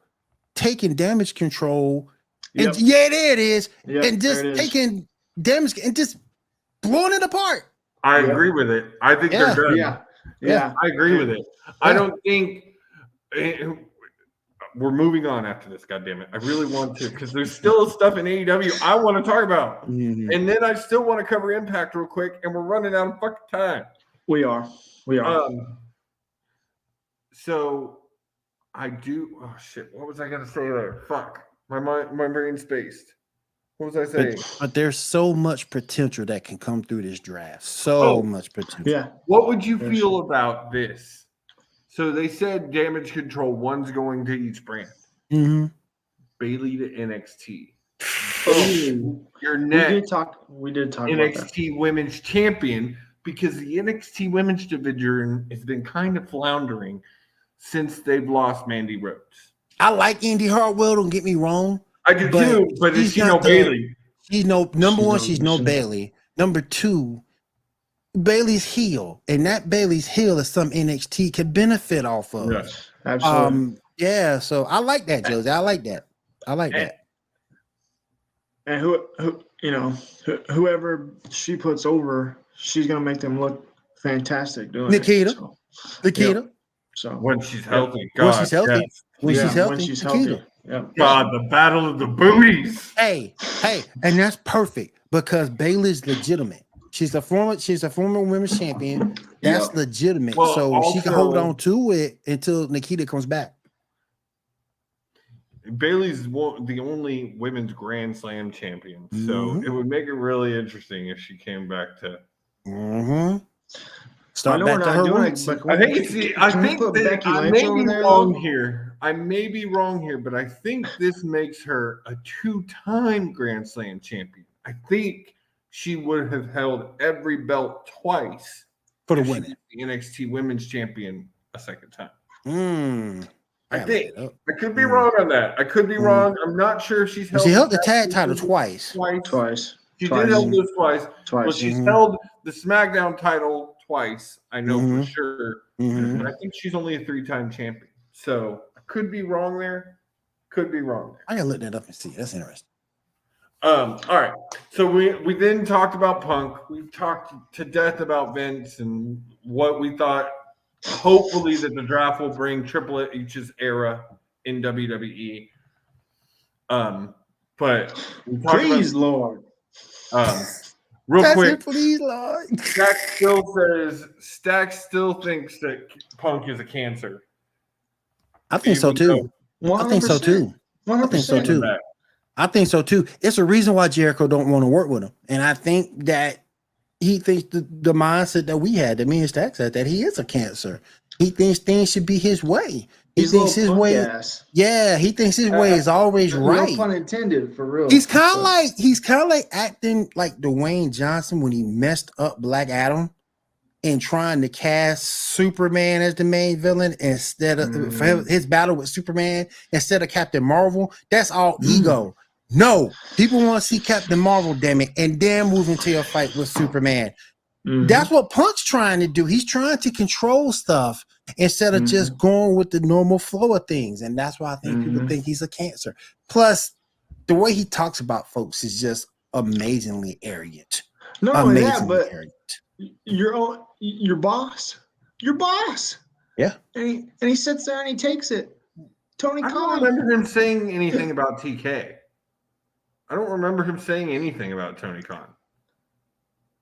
taking damage control. And Yep. yeah, there it is. Yep, And just there it is. taking damage and just blowing it apart. I Yep. agree with it. I think Yeah. they're done. Yeah. I agree with it. I Yeah. don't think we're moving on after this. God damn it! I really want to because there's still stuff in AEW I want to talk about, Mhm. and then I still want to cover Impact real quick, and we're running out of fucking time. We are. So I do. Oh shit! What was I gonna say there? Fuck. My brain spaced. What was I saying? But there's so much potential that can come through this draft. So much potential. Yeah. What would you feel about this? So they said damage control. One's going to each brand. Mm-hmm. Bailey to NXT. Oh, Your we next did talk about that. NXT Women's Champion because the NXT Women's division has been kind of floundering since they've lost Mandy Rhodes. I like Indy Hartwell, don't get me wrong. I do too, but is she no Bailey? She's no Bailey. Number two, Bailey's heel, and that Bailey's heel is some NXT can benefit off of. Yes, absolutely. Yeah, so I like that, Josie. I like that. And whoever she puts over, she's gonna make them look fantastic doing Nikita. it. Nikita. So when she's healthy, When God, she's healthy. yes. When she's healthy. When she's Nikita. healthy. Yeah. God, the battle of the booties. Hey, and that's perfect because Bailey's legitimate. She's a former women's champion. That's legitimate. Well, so also, she can hold on to it until Nikita comes back. Bailey's the only women's Grand Slam champion, so it would make it really interesting if she came back to. Start back to her roots. I think I may be wrong here. I may be wrong here, but I think this makes her a two-time Grand Slam champion. I think she would have held every belt twice for the women. The NXT Women's Champion a second time. I think. I could be wrong on that. I could be wrong. I'm not sure if she's held. She held the tag title twice. Twice. She did hold this twice. Twice. Well, she's held the SmackDown title twice. I know for sure. But I think she's only a 3-time champion. So I could be wrong there. Could be wrong there. I gotta look that up and see. That's interesting. All right. So we then talked about Punk. We've talked to death about Vince and what we thought. Hopefully that the draft will bring Triple H's era in WWE. But please, Lord. Real quick, please, Lord. Stack still thinks that Punk is a cancer. I think so too. 100%. I think so too. 100%. I think so too. I think so too. It's a reason why Jericho don't want to work with him, and I think that he thinks the mindset that we had, that me and Stack said, that he is a cancer. He thinks things should be his way. He thinks his way. Yeah, he thinks his way is always right. No pun intended, for real. He's kind of like acting like Dwayne Johnson when he messed up Black Adam and trying to cast Superman as the main villain instead of for his battle with Superman instead of Captain Marvel. That's all ego. No, people want to see Captain Marvel, damn it, and then move into a fight with Superman. That's what Punk's trying to do. He's trying to control stuff instead of just going with the normal flow of things. And that's why I think people think he's a cancer. Plus, the way he talks about folks is just amazingly arrogant. Not only that, but your boss. Yeah. And he sits there and he takes it. Tony Khan. I don't remember him saying anything about TK. I don't remember him saying anything about Tony Khan.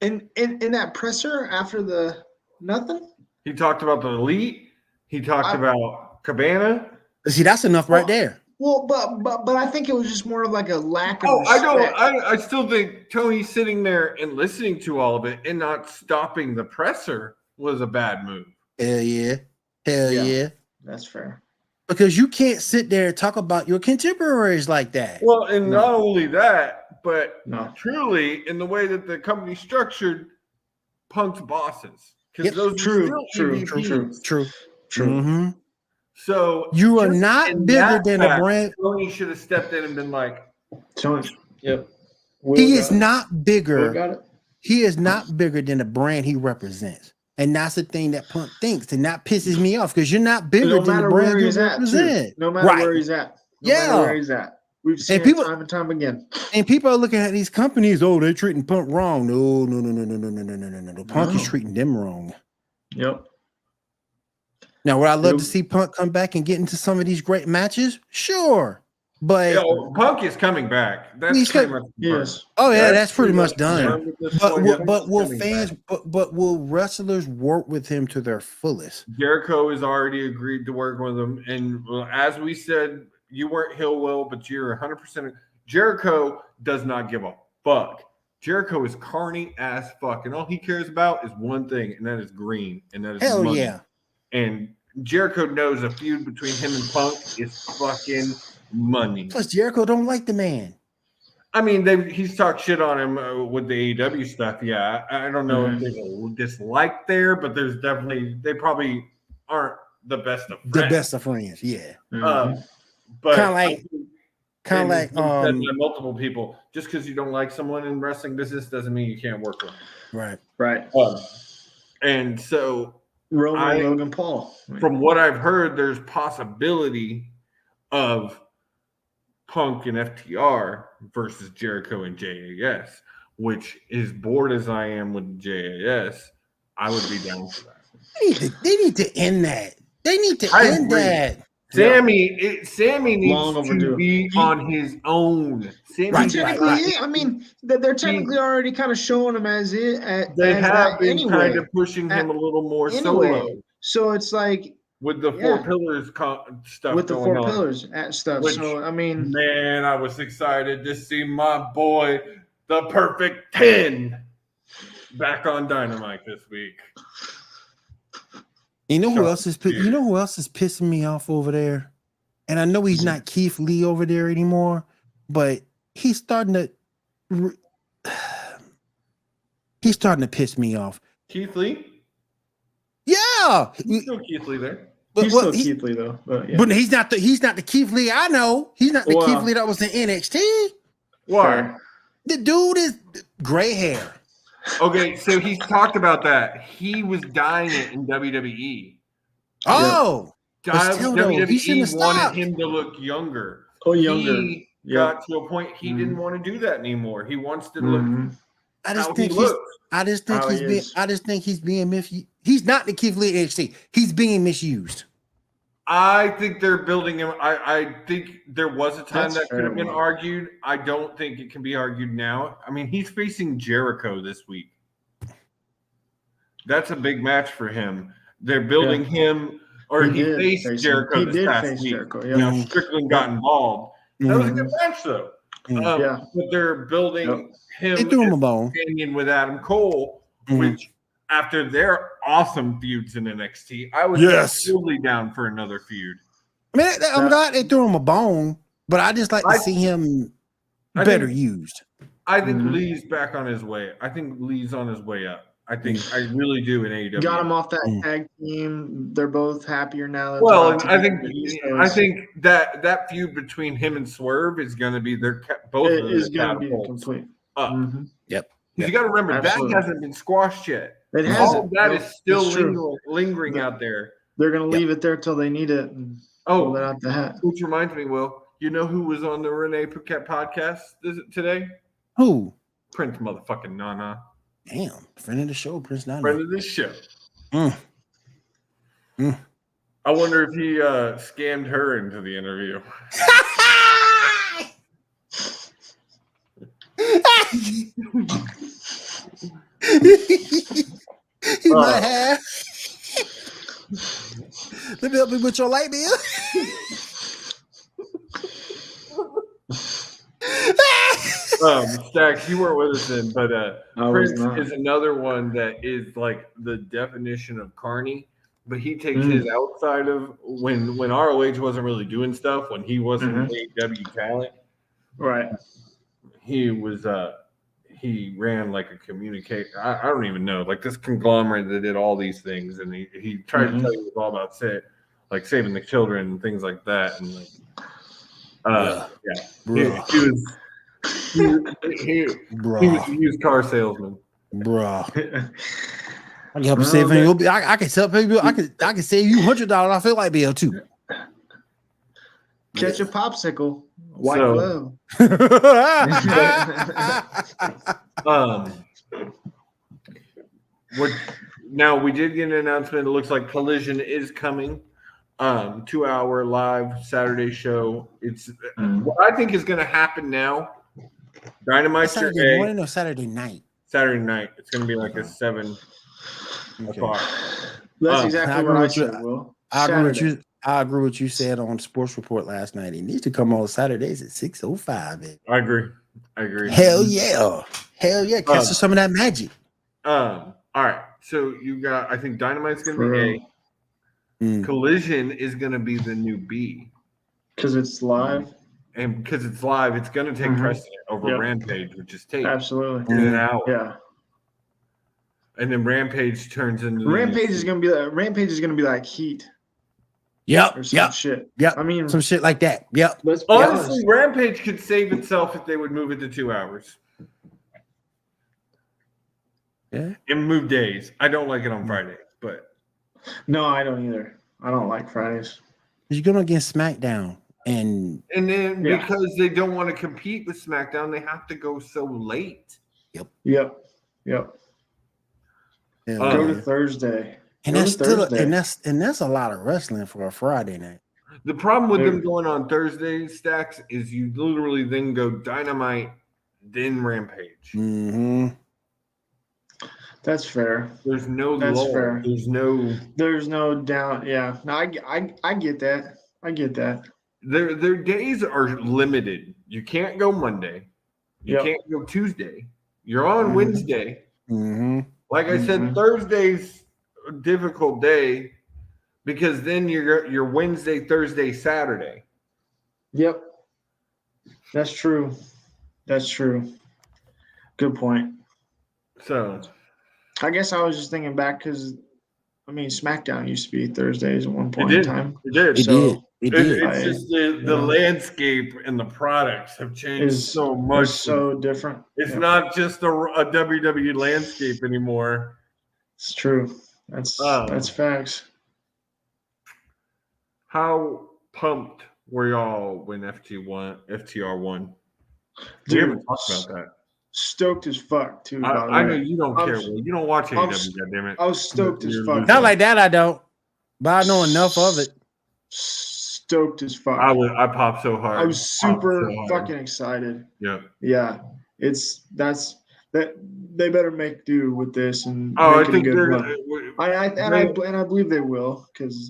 In that presser after the nothing? He talked about the Elite. He talked about Cabana. See, that's enough right there. Well, but I think it was just more of like a lack of respect. I still think Tony sitting there and listening to all of it and not stopping the presser was a bad move. Hell yeah. Hell Yeah. yeah. That's fair. Because you can't sit there and talk about your contemporaries like that. Well, and No. not only that, but No. truly in the way that the company's structured, Punk's bosses. Because Yep. those True, are still true, EVPs. True. True. Mm-hmm. So You are just not in bigger that than fact, a brand. Tony should have stepped in and been like, Tony. Yep. He is not Will bigger. got it. He is not bigger than the brand he represents. And that's the thing that Punk thinks, and that pisses me off because you're not bigger No than the matter brand where you he's at, too. represent. No matter where he's at. No matter where he's at. We've seen people- it time and time again. And people are looking at these companies, oh, they're treating Punk wrong. No. Punk is No. treating them wrong. Yep. Now, would I love to Yep. see Punk come back and get into some of these great matches? Sure. But Punk is coming back. That's He's pretty coming- much Yes. oh yeah, that's pretty much confirmed done. at this But point. will, Punk but is will coming fans back. but will wrestlers work with him to their fullest? Jericho has already agreed to work with him. And as we said, you weren't Will, but you're 100%. Jericho does not give a fuck. Jericho is carny as fuck. And all he cares about is one thing, and that is green. And that is Hell money. yeah. And Jericho knows a feud between him and Punk is fucking money. Plus, Jericho don't like the man. I mean, he's talked shit on him with the AEW stuff. Yeah, I don't know if there's a dislike there, but there's definitely they probably aren't the best of friends. The best of friends, yeah. But Kind of like said by multiple people, just because you don't like someone in wrestling business doesn't mean you can't work with them. right. And so Logan Paul. from what I've heard, there's possibility of Punk and FTR versus Jericho and JAS, which is bored as I am with JAS, I would be down for that. They need to end that. They need to I end agree. that. Sammy needs to be on his own. I mean, they're technically already kind of showing him as it. They have been anyway. kind of pushing him a little more solo. So it's like with the four pillars stuff. With the going four on. pillars and stuff. Which, so I mean, man, I was excited to see my boy, the Perfect 10, back on Dynamite this week. You know who else is pissing me off over there? And I know he's not Keith Lee over there anymore, but he's starting to piss me off. Keith Lee? Yeah. He's still Keith Lee there. He's still Keith Lee though. But he's not the Keith Lee I know. He's not the Keith Lee that was in NXT. Why? The dude is gray hair. Okay, so he's talked about that. He was dying it in WWE. Oh, WWE wanted him to look younger. Oh, younger. He got to a point he didn't want to do that anymore. He wants to look. I just think he's being misused. He's not the Keith Lee NXT. He's being misused. I think they're building him. I think there was a time that could have been argued. I don't think it can be argued now. I mean, he's facing Jericho this week. That's a big match for him. They're building him, or he faced Jericho this past week. Now Strickland got involved. That was a good match, though. But they're building him as a companion with Adam Cole, which after their awesome feuds in NXT, I was totally down for another feud. I mean, I'm glad they threw him a bone, but I just like to see him better used. I think Lee's back on his way. I think Lee's on his way up. I really do in AEW. Got him off that tag team. They're both happier now. Well, and I think that feud between him and Swerve is going to be both is going to be complete. Yep. You got to remember that hasn't been squashed yet. It hasn't. All of that is still lingering out there. They're going to leave it there till they need it. And pull it out the hat. Which reminds me, Will, you know who was on the Renee Paquette podcast today? Who? Prince motherfucking Nana. Damn, friend of the show, Prince Nana. Friend of this show. I wonder if he scammed her into the interview. He might have. Let me help you with your light bill. Stacks, you weren't with us then, but Prince is another one that is like the definition of carny. but he takes his outside of when ROH wasn't really doing stuff, when he wasn't AEW talent. Right. He was he ran like a communicate. I don't even know, like this conglomerate that did all these things, and he tried to tell you it was all about like saving the children and things like that, and like he was a used car salesman. Bruh. I can help you save him. I can tell people I can save you $100. I feel like Bill too. Catch a popsicle. White glove. Now we did get an announcement. It looks like Collision is coming. 2-hour live Saturday show. It's what I think is going to happen now. Dynamite Saturday morning or Saturday night? Saturday night. It's going to be like a 7 o'clock. That's exactly what I said, Will. I agree with you said on Sports Report last night. It needs to come on Saturdays at 6:05. I agree. Hell yeah. Catch some of that magic. All right. So you got, I think Dynamite's going to be A. Collision is going to be the new B. Because it's live. And because it's live, it's going to take precedent over Rampage, which is tape. Absolutely. In an hour. Yeah. And then Rampage turns into Rampage is going to be like Heat. Yep. Or some shit. Yep. I mean, some shit like that. Yep. Honestly, Rampage could save itself if they would move it to 2 hours. Yeah. And move days. I don't like it on Friday, but no, I don't either. I don't like Fridays. You're going against SmackDown. And then because they don't want to compete with SmackDown, they have to go so late. Yep. Go to Thursday. And that's that's a lot of wrestling for a Friday night. The problem with them going on Thursday, Stacks, is you literally then go Dynamite, then Rampage. Mm-hmm. That's fair. There's no lull. Fair. There's no doubt. Yeah. No, I get that. I get that. Their days are limited. You can't go Monday. You can't go Tuesday. You're on Wednesday. Mm-hmm. Like I said, Thursday's a difficult day because then you're Wednesday, Thursday, Saturday. Yep. That's true. Good point. So I guess I was just thinking back because SmackDown used to be Thursdays at one point in time. It did. It did. It's just the landscape and the products have changed so much. It's so different. It's not just a WWE landscape anymore. It's true. That's facts. How pumped were y'all when FTR won? Dude, we haven't talked about that. Stoked as fuck too. I know you don't care. You don't watch AEW, goddammit. I was stoked as fuck. Not like that, I don't. But I know enough of it. Stoked as fuck. I popped so hard. I was super fucking excited. Yeah. That they better make do with this and I think they're. I believe they will because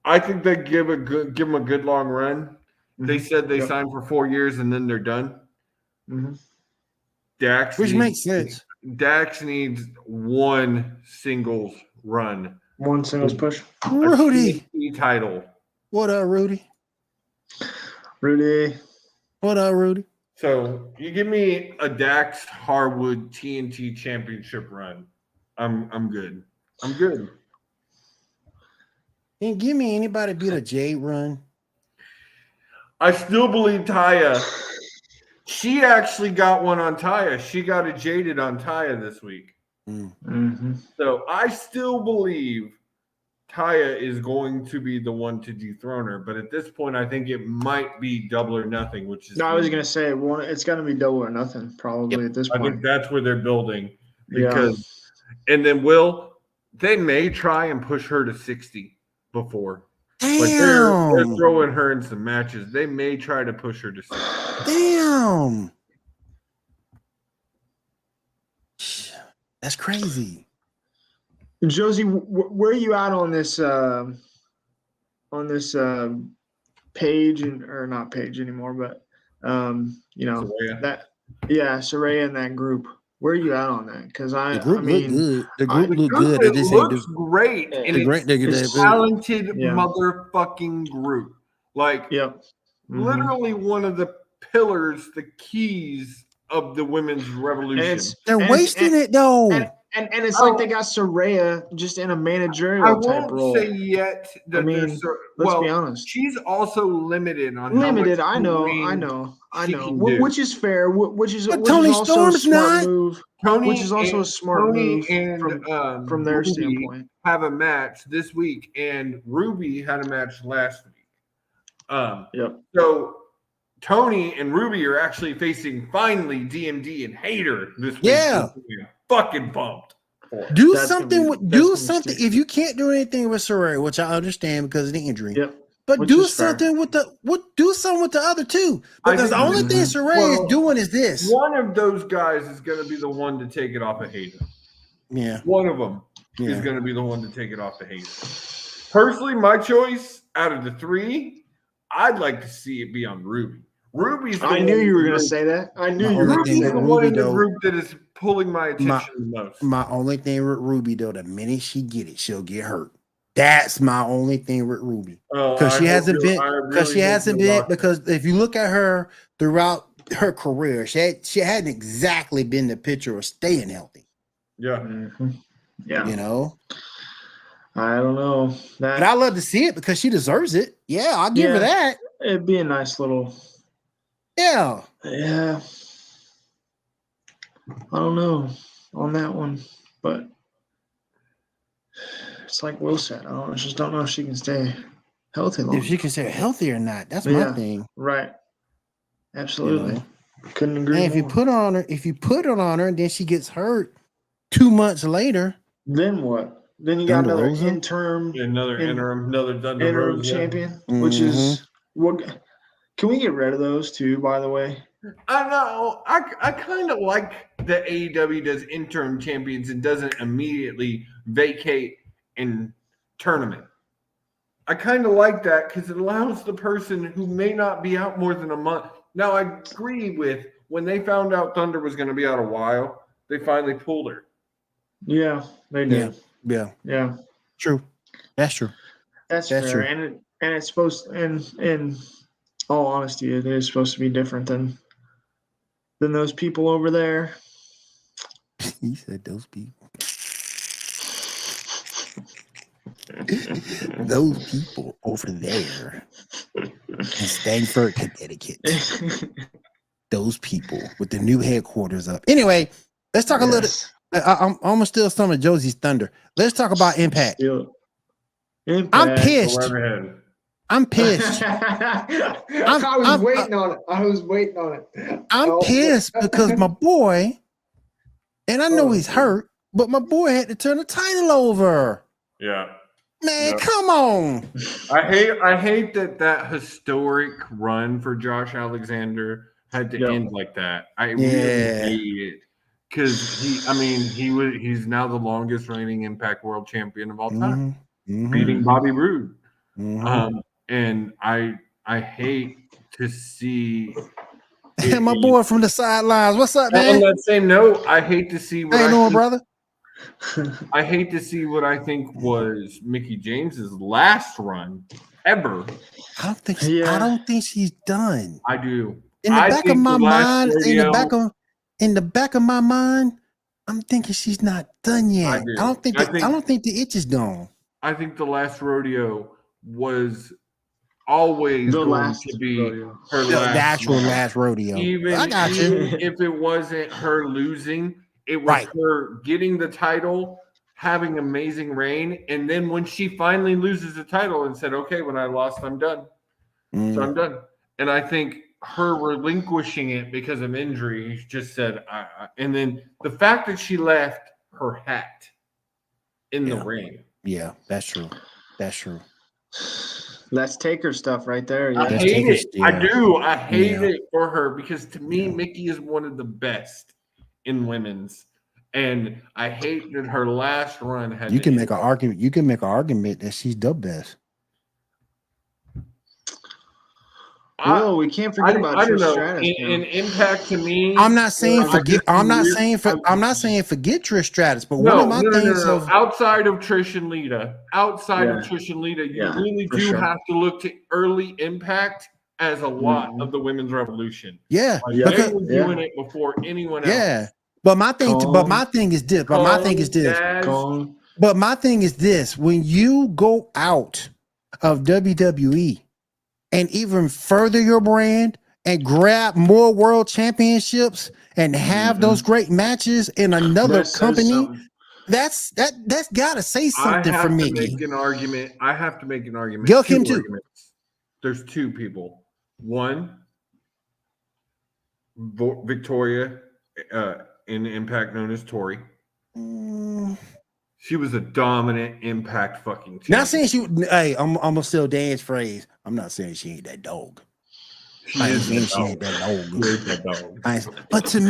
I think they give them a good long run. They said they signed for 4 years and then they're done. Mm-hmm. Which makes sense. Dax needs one singles run. One singles push. Rudy. Title. What up, Rudy? What up, Rudy? So you give me a Dax Harwood TNT Championship run. I'm good. And give me anybody beat a Jade run. I still believe Taya. She actually got one on Taya. She got a jaded on Taya this week. Mm-hmm. So I still believe Taya is going to be the one to dethrone her. But at this point, I think it might be double or nothing, which is. No, I was going to say it's going to be double or nothing probably at this point. I think that's where they're building. Because, and then they may try and push her to 60 before. Damn. Like they're throwing her in some matches. They may try to push her to 60. Damn. That's crazy. Josie, where are you at on this page or not page anymore, but Saraya. Saraya in that group. Where are you at on that? Because The I group look mean, good. The I- group The look group, good. it They just ain't looks do great, and the great. it's it's- talented Yeah. motherfucking group. Like Yep. Mhm. literally one of the pillars, the keys of the women's revolution. They're and wasting it though. And it's like they got Soraya just in a I managerial type won't role. say yet that I mean, there's let's be well, honest. she's also limited on Limited, how much I know, she can do. which is fair, which is But which Tony is also a Storm's smart not. move, Tony which is also and, a smart Tony move and from their Ruby standpoint. have a match this week, and Ruby had a match last week. Yep. So Tony and Ruby are actually facing finally DMD and Hater this week. Yeah. Fucking pumped. for it. Do That's something gonna with be- that's do gonna be something. sticky. If you can't do anything with Soraya, which I understand because of the injury, Yep. but Which do is fair. something with do something with the other two. I Because the think- only thing Soraya is doing is this. One of those guys is going to be the one to take it off of Hater. Yeah. One of them is Yeah. going to be the one to take it off the Hater. Personally, my choice out of the three, I'd like to see it be on Ruby. Ruby's. I knew you were gonna say that. I knew My you were only gonna thing say Ruby's with the that. one Ruby, in the though- group that is pulling my attention the most. My only thing with Ruby though, the minute she get it, she'll get hurt. That's my only thing with Ruby. Because she hasn't been because if you look at her throughout her career, she hadn't exactly been the picture of staying healthy. Yeah. Mhm. Yeah. You know? I don't know. But I love to see it because she deserves it. Yeah, I'll give her Yeah. that. It'd be a nice little. Yeah. Yeah. I don't know on that one, but it's like Will said. I just don't know if she can stay healthy long. If she can stay healthy or not, that's Yeah. my thing. Right. Absolutely. You know? Couldn't agree And if you more. put it on her and then she gets hurt 2 months later, Then what? Then you got Thunder another Rosa? interim Another Thunder Rosa. champion, which is what? Can we get rid of those too? By the way, I know. I kind of like that AEW does interim champions and doesn't immediately vacate in tournament. I kind of like that because it allows the person who may not be out more than a month. Now, I agree with when they found out Thunder was going to be out a while, they finally pulled her. yeah, they did. yeah, true. That's true. That's That's fair. true. And it's supposed in all honesty, it is supposed to be different than those people over there. He said those people. Those people over there in Stamford, Connecticut. Those people with the new headquarters up. Anyway, let's talk a little. I'm gonna steal some of Josie's thunder. Let's talk about Impact. Impact. I'm pissed. Go right ahead. I'm pissed. I was waiting on it. I'm pissed because my boy, and I know he's hurt, but my boy had to turn the title over. Yeah. Man, come on. I hate that historic run for Josh Alexander had to end like that. I really hate it. Because he's now the longest reigning Impact World Champion of all time, beating Bobby Roode. And I hate to see And my boy from the sidelines. What's up, man? On that same note, I hate to see what How you doing, brother? I hate to see what I think was Mickey James's last run ever. I don't think she's done. I do. In the back of my mind, in the back of my mind, I'm thinking she's not done yet. I don't think the itch is gone. I think the last rodeo was always going to be her last rodeo. Even if it wasn't her losing, it was her getting the title, having amazing reign, and then when she finally loses the title and said, "Okay, when I lost, I'm done." So I'm done. And I think her relinquishing it because of injury just said, and then the fact that she left her hat in the ring. Yeah, that's true. That's true. Let's take her stuff right there. Yeah. I hate it. I do. I hate it for her because to me, Mickey is one of the best in women's. And I hate that her last run had You can make an argument. You can make an argument that she's the best. Well, we can't forget about I don't Trish know. Stratus. In Impact to me, I'm not saying I forget. just I'm not weird- saying for. I'm not saying forget Trish Stratus. But one No, of my no, no, no, things no. of Outside of Trish and Lita, you Yeah, really for do sure. have to look to early Impact as a lot Mhm. of the women's revolution. yeah, Like Yeah. they were Yeah. doing it before anyone else. yeah. But my thing. But Kong. my thing is this. But my thing is this. Daz, Kong. But my thing is this: when you go out of WWE and even further your brand and grab more world championships and have those great matches in another That says company, something. that's gotta say I something for have to Mickey. make an argument. I have to make an argument. Gail Two Kim too. arguments. There's two people. One, Victoria in Impact, known as Tori. She was a dominant Impact fucking champion. Not saying she. Hey, I'm gonna still dance phrase. I'm not saying she ain't that dog. I ain't saying she ain't that dog. She is that dog. But to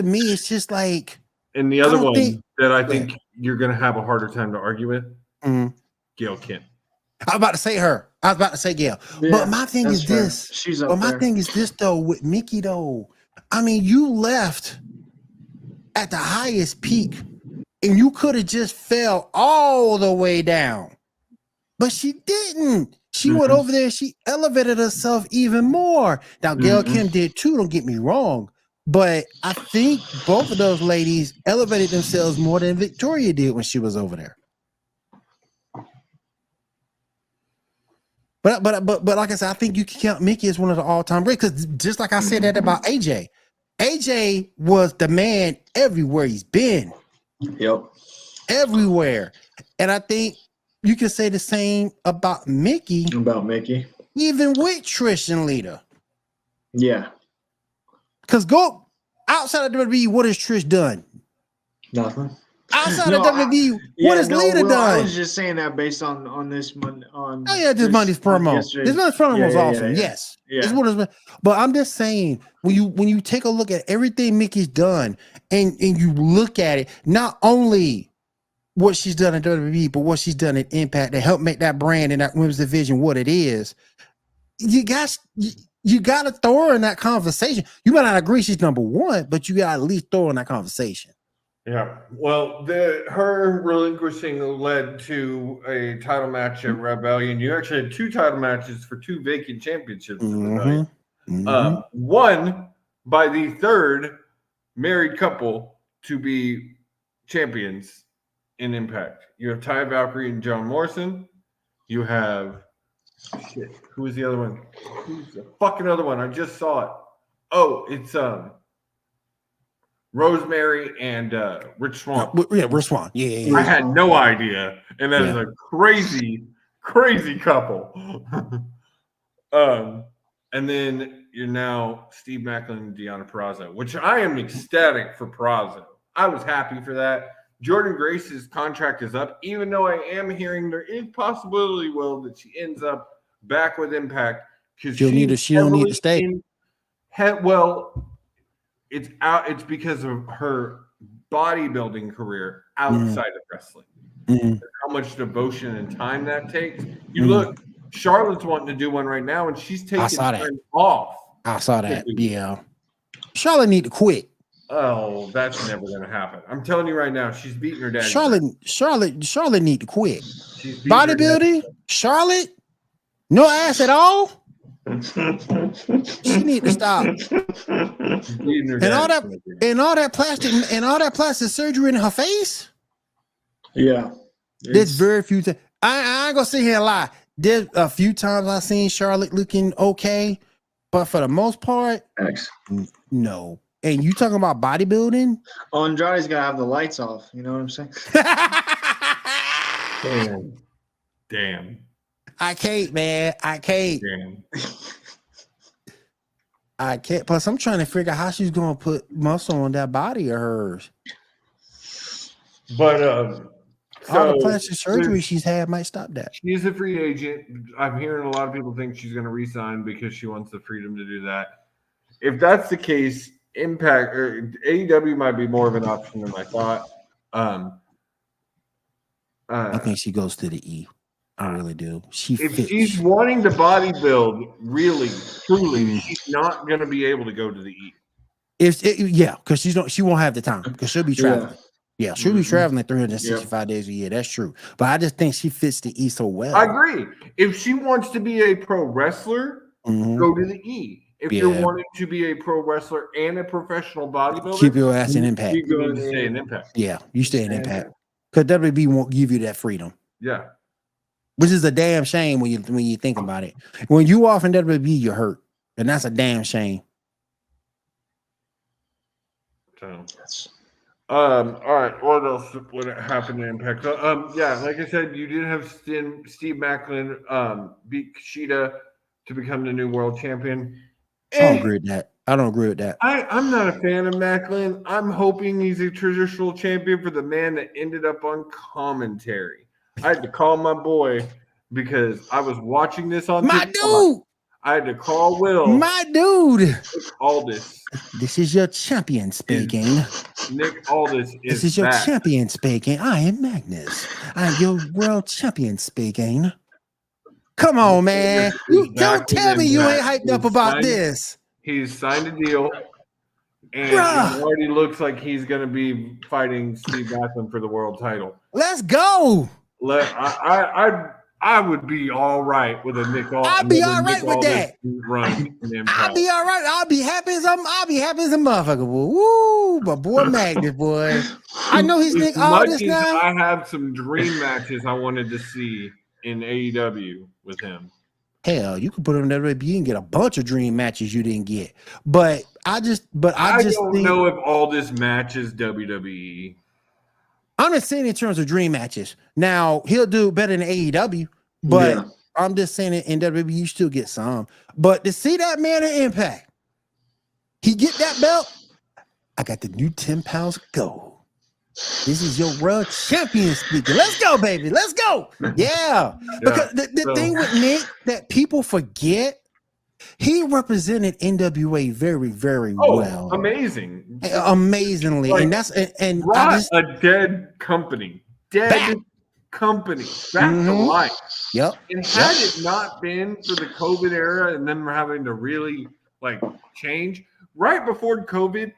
me, it's just like. And the I other don't one think- that I think you're going to have a harder time to argue with, Mhm. Gail Kim. I was about to say her. I was about to say Gail. Yeah, but my thing that's is fair. this. She's up But my there. thing is this though with Mickey though. I mean, you left at the highest peak, and you could have just fell all the way down, but she didn't. She went over there. She elevated herself even more. Now, Gail Kim did too. Don't get me wrong, but I think both of those ladies elevated themselves more than Victoria did when she was over there. But like I said, I think you can count Mickey as one of the all-time greats because just like I said that about AJ. AJ was the man everywhere he's been. Yep. Everywhere. And I think you can say the same about Mickey, About Mickey. even with Trish and Lita. Yeah. Because go outside of WWE, what has Trish done? Nothing. Outside of WWE, what has Lita I done? was just saying that based on this month. Oh yeah, this Monday's promo. This Monday's promo was awesome. Yes, it's what it's. But I'm just saying when you take a look at everything Mickey's done and you look at it, not only what she's done in WWE, but what she's done in Impact to help make that brand and that women's division what it is. You got to throw her in that conversation. You might not agree she's number one, but you got to at least throw her in that conversation. Yeah, well, her relinquishing led to a title match at Rebellion. You actually had two title matches for two vacant championships. One by the third married couple to be champions in Impact. You have Ty Valkyrie and John Morrison. You have who is the other one? Who's the fucking other one? I just saw it. Oh, it's Rosemary and Rich Swann. Yeah, Rich Swann. Yeah. I had no idea, and that is a crazy couple. And then you're now Steve Maclin and Deonna Purrazzo, which I am ecstatic for Purrazzo. I was happy for that. Jordan Grace's contract is up, even though I am hearing there is possibility, Will, that she ends up back with Impact because she don't need to stay. It's out. It's because of her bodybuilding career outside of wrestling. How much devotion and time that takes. You look, Charlotte's wanting to do one right now, and she's taking time off. I saw that. Yeah, Charlotte need to quit. Oh, that's never going to happen. I'm telling you right now, she's beating her dad. Charlotte need to quit. Bodybuilding, Charlotte, no ass at all. She need to stop. And all that plastic surgery in her face. Yeah, There's very few times. I ain't gonna sit here and lie. There's a few times I've seen Charlotte looking okay, but for the most part, no. And you talking about bodybuilding? Andrade's gotta have the lights off. You know what I'm saying? Damn. I can't, man. I can't. Damn. I can't. Plus, I'm trying to figure out how she's gonna put muscle on that body of hers. But all the plastic surgery she's had might stop that. She's a free agent. I'm hearing a lot of people think she's going to resign because she wants the freedom to do that. If that's the case, Impact or AEW might be more of an option than I thought. I think she goes to the E. I really do. She If fits. she's wanting to bodybuild, really, truly, Mm. she's not going to be able to go to the E. Because she won't have the time because she'll be traveling. Yeah, she'll be Mhm. traveling 365 days a year. That's true. But I just think she fits the E so well. I agree. If she wants to be a pro wrestler, Mhm. go to the E. If Yeah. you're wanting to be a pro wrestler and a professional bodybuilder, Keep your ass in Impact. you're going to stay in Impact. Yeah, you stay in Impact. Because WB won't give you that freedom. Yeah. Which is a damn shame when you think about it. When you off in WB, you're hurt. And that's a damn shame. So, all right. What else would happen in Impact? So, yeah, like I said, you did have Steve Macklin beat Kushida to become the new world champion. I don't agree with that. I'm not a fan of Macklin. I'm hoping he's a traditional champion for the man that ended up on commentary. I had to call my boy because I was watching this on My TikTok. dude. I had to call Will. My dude. Nick Aldis. This is your champion speaking. Nick Aldis is This is your back. champion speaking. I am Magnus. I'm your world champion speaking. Come on, man. You don't tell me you ain't hyped up about this. He's signed a deal, and Bruh. it already looks like he's going to be fighting Steve Macklin for the world title. Let's go. I would be all right with a Nick Aldis. I'll be all right with that. Run I'll be all right. I'll be happy as a motherfucker. Woo, but boy, Magnus, boy. I know he's Nick Aldis now. I have some dream matches I wanted to see in AEW with him. Hell, you could put him in WWE and get a bunch of dream matches you didn't get. But I just don't know if Aldis matches WWE. I'm just saying in terms of dream matches. Now he'll do better than AEW, but I'm just saying in WWE you still get some. But to see that man in Impact, he get that belt. I got the new 10 pounds of gold. This is your world champion speaker. Let's go, baby. Let's go. Yeah. Because the thing with Nick that people forget, he represented NWA very, very well. Amazingly. Like, and that's and brought a dead company. Company back to life. Yep. And had it not been for the COVID era and them having to really change right before COVID,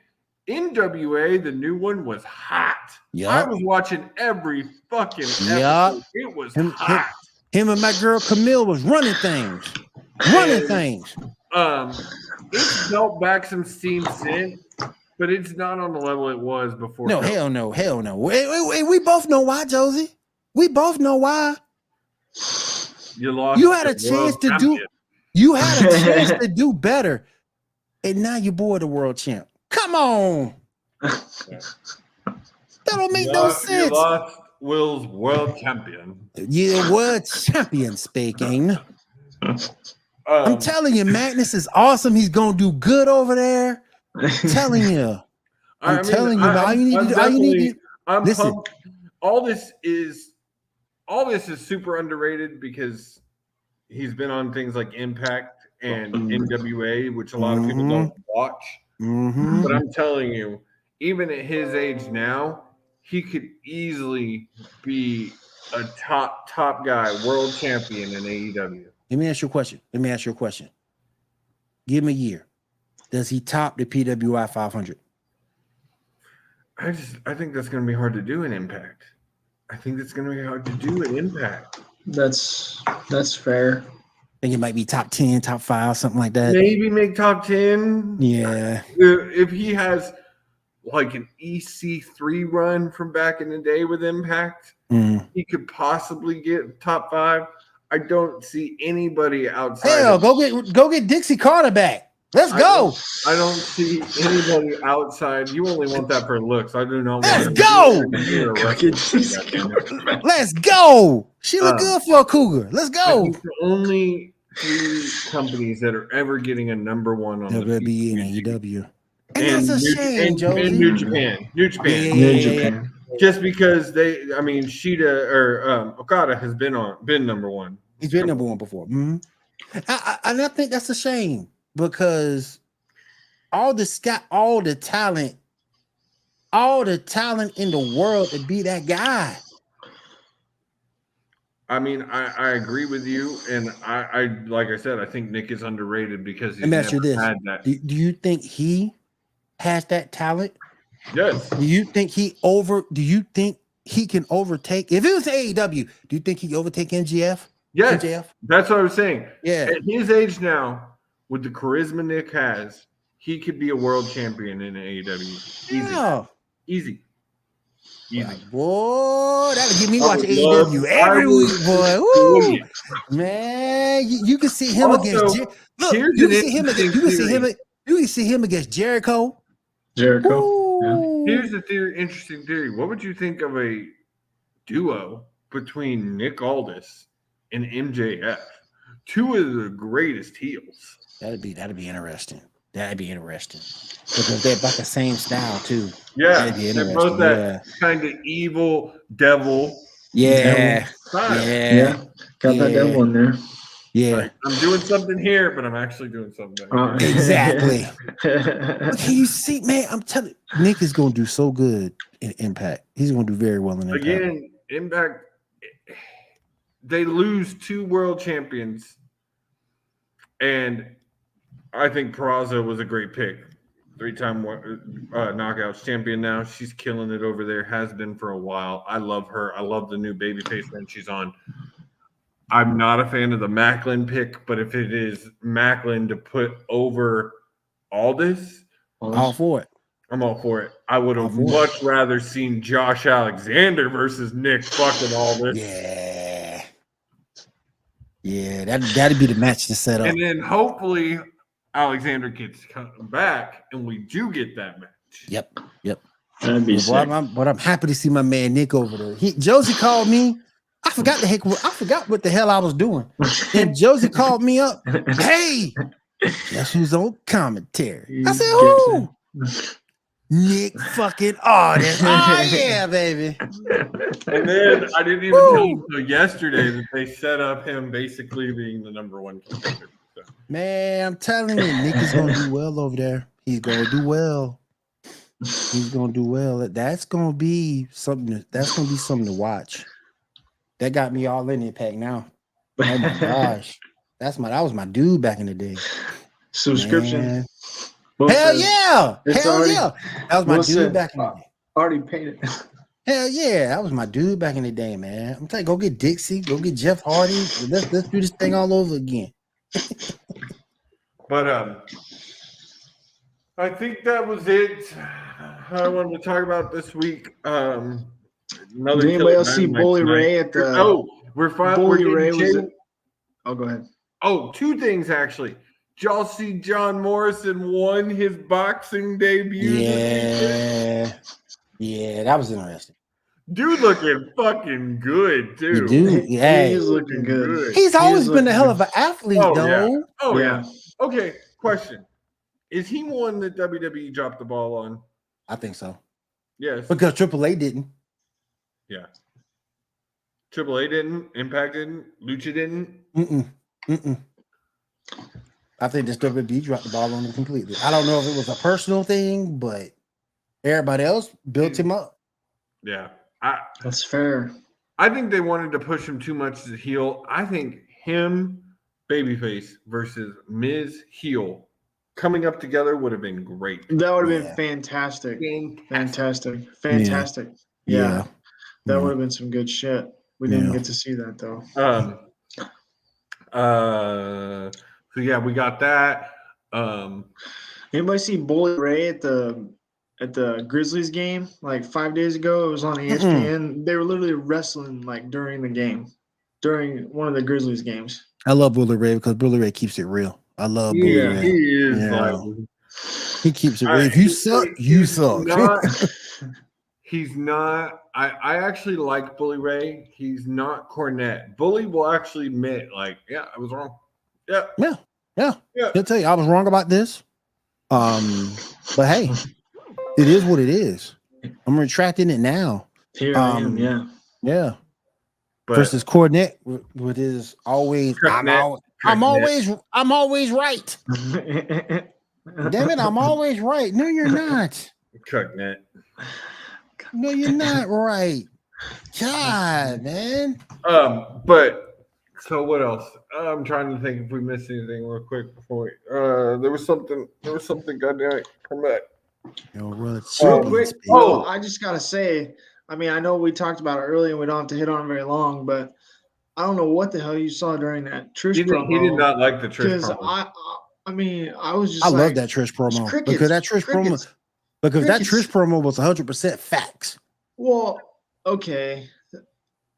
NWA, the new one, was hot. Yep. I was watching every fucking episode. It was hot. Him and my girl Camille was running things. It's built back some steam since, but it's not on the level it was before. No, hell no. We both know why, Josie. We both know why. You lost. You had a chance to do. You had a chance to do better, and now you're bored the world champ. Come on. That don't make no sense. You lost Will's world champion. Yeah, world champion speaking. I'm telling you, Magnus is awesome. He's gonna do good over there. I'm telling you. I'm telling you. All you need to listen. Pumped. All this is super underrated because he's been on things like Impact and NWA, which a lot of people don't watch. Mm-hmm. But I'm telling you, even at his age now, he could easily be a top guy, world champion in AEW. Let me ask you a question. Give him a year. Does he top the PWI 500? I think that's going to be hard to do in Impact. That's I fair. think it might be top 10, top 5, something like that. Maybe make top 10. Yeah. If he has like an EC3 run from back in the day with Impact, he could possibly get top 5. I don't see anybody outside. Hell, go get Dixie Carter back. Let's go. I don't see anybody outside. You only want that for looks. I do not. Let's go. Let's go. She look good for a cougar. Let's go. The only 3 companies that are ever getting a number 1 on WWE and AEW. And that's a shame, Josie. And New Japan. Yeah. Just because Shida or Okada has been number 1. He's been number 1 before. Mm-hmm. And I think that's a shame because all the talent in the world to be that guy. I mean, I agree with you, and I like I said, I think Nick is underrated because he's Let me ask you never this: had that. do you think he has that talent? Yes, Do you think do you think he can overtake? If it was AEW, do you think he overtake MJF? yes, MJF? that's what I was saying. Yeah. At his age now, with the charisma Nick has, he could be a world champion in AEW. Easy, Yeah. easy, easy. Boy, that'll get me I watching would love- AEW I every would week, boy. enjoy Woo! it. Man, you can see him against Also, look, here's you an can see him against interesting you can see him against Jericho. Jericho. Ooh. Here's the theory. Interesting theory. What would you think of a duo between Nick Aldis and MJF? Two of the greatest heels. That'd be interesting. That'd be interesting. Because they're about the same style too. Yeah, That'd be they're interesting. both that kind of evil devil. Yeah. style. Yeah. Got that devil in there. Yeah. Like, I'm doing something here, but I'm actually doing something back here. Exactly. But can you see, man? I'm telling you, Nick is gonna do so good in Impact. He's gonna do very well in Impact. Again, Impact, they lose 2 world champions, and I think Peraza was a great pick. 3-time knockouts champion now. She's killing it over there. Has been for a while. I love her. I love the new babyface run she's on. I'm not a fan of the Macklin pick, but if it is Macklin to put over Aldis, All for it. I'm all for it. I would have All for it. much rather seen Josh Alexander versus Nick fucking Aldis. Yeah. Yeah, that'd be the match to set up. And then hopefully Alexander gets come back and we do get that match. Yep. That'd be sick. But I'm happy to see my man Nick over there. Josie called me. I forgot what the hell I was doing. And Josie called me up. Hey, guess who's on commentary? I said, who? Nick fucking Aldis. Oh yeah, baby. And then I didn't even tell him until yesterday that they set up him basically being the #1 contender. So. Man, I'm telling you, Nick is gonna do well over there. He's gonna do well. He's gonna do well. That's gonna be something to watch. That got me all in Impact now. Oh my gosh. That was my dude back in the day. Subscription. Man. Will Hell says, yeah. it's Hell already- yeah. That was my Will dude said, back in the day. already paid it. Hell yeah. That was my dude back in the day, man. I'm telling you, go get Dixie, go get Jeff Hardy. Let's do this thing all over again. But I think that was it. I wanted to talk about this week. Another Did anybody killer else see Dynamite Bully tonight. Ray at the? Oh, we're fine. Bully We're Ray getting was Jay- it? Oh, go ahead. Oh, 2 things actually. Did y'all see John Morrison won his boxing debut? Yeah, that was interesting. Dude looking fucking good too. Dude, yeah. He's looking good. He's always been a looking hell good. of an athlete, Oh, though. yeah. Oh Yeah. yeah. Okay, question. Is he one that WWE dropped the ball on? I think so. Yes. Because AAA didn't. Yeah. AAA didn't, Impact didn't, Lucha didn't. I think this WWE dropped the ball on him completely. I don't know if it was a personal thing, but everybody else built him up. Yeah. That's fair. I think they wanted to push him too much as a heel. I think him, babyface, versus Miz heel coming up together would have been great. That would have Yeah. been fantastic. Fantastic. Fantastic. Yeah. That Yeah. would have been some good shit. We didn't get to see that though. So yeah, we got that. Anybody see Bully Ray at the Grizzlies game like 5 days ago? It was on ESPN. They were literally wrestling like during the game, during one of the Grizzlies games. I love Bully Ray because Bully Ray keeps it real. I love Bully He Ray. is Yeah. like He keeps it real. If you suck, you suck. He's not. I actually like Bully Ray. He's not Cornette. Bully will actually admit, like, yeah, I was wrong. Yeah. Yeah. He'll tell you I was wrong about this. But hey, it is what it is. I'm retracting it now. Here I am. Yeah. Yeah. But Versus Cornette with his always I'm always right. Damn it, I'm always right. No, you're not. Cornette. No, you're not right. God, man. But so what else? I'm trying to think if we missed anything real quick before we, there was something. Goddamn it, come back. Yo, real Real champion quick, speak. well, I just gotta say, I mean, I know we talked about it earlier, and we don't have to hit on it very long, but I don't know what the hell you saw during that Trish He promo. did not like the Trish Because promo. I mean, I was just I like, love that Trish promo because that Trish promo was 100% facts. Well, okay.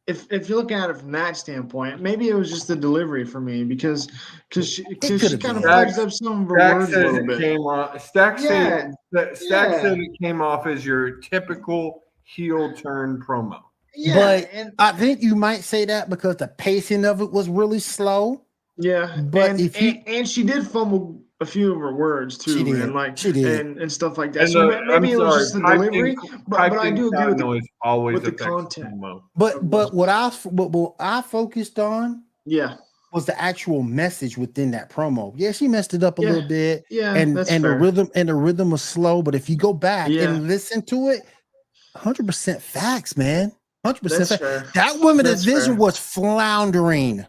If you're looking at it from that standpoint, maybe it was just the delivery for me because she could've kind of been. fudged up some of her Stack words a says little it bit. came off. Stack Yeah, said it came off as your typical heel turn promo. Yeah, But and I think you might say that because the pacing of it was really slow. yeah, But and, if you and she did fumble a few of her words too, She did. man. Like She did. and stuff like that. And So I'm maybe it was sorry, just the delivery, but I do agree with noise always with the affects content. promo. But what I focused on Yeah, was the actual message within that promo. Yeah, she messed it up a Yeah. little bit. yeah, And that's the fair. rhythm was slow. But if you go back Yeah. and listen to it, 100% facts, man. 100% That's facts. fair. That women's That's division fair. was floundering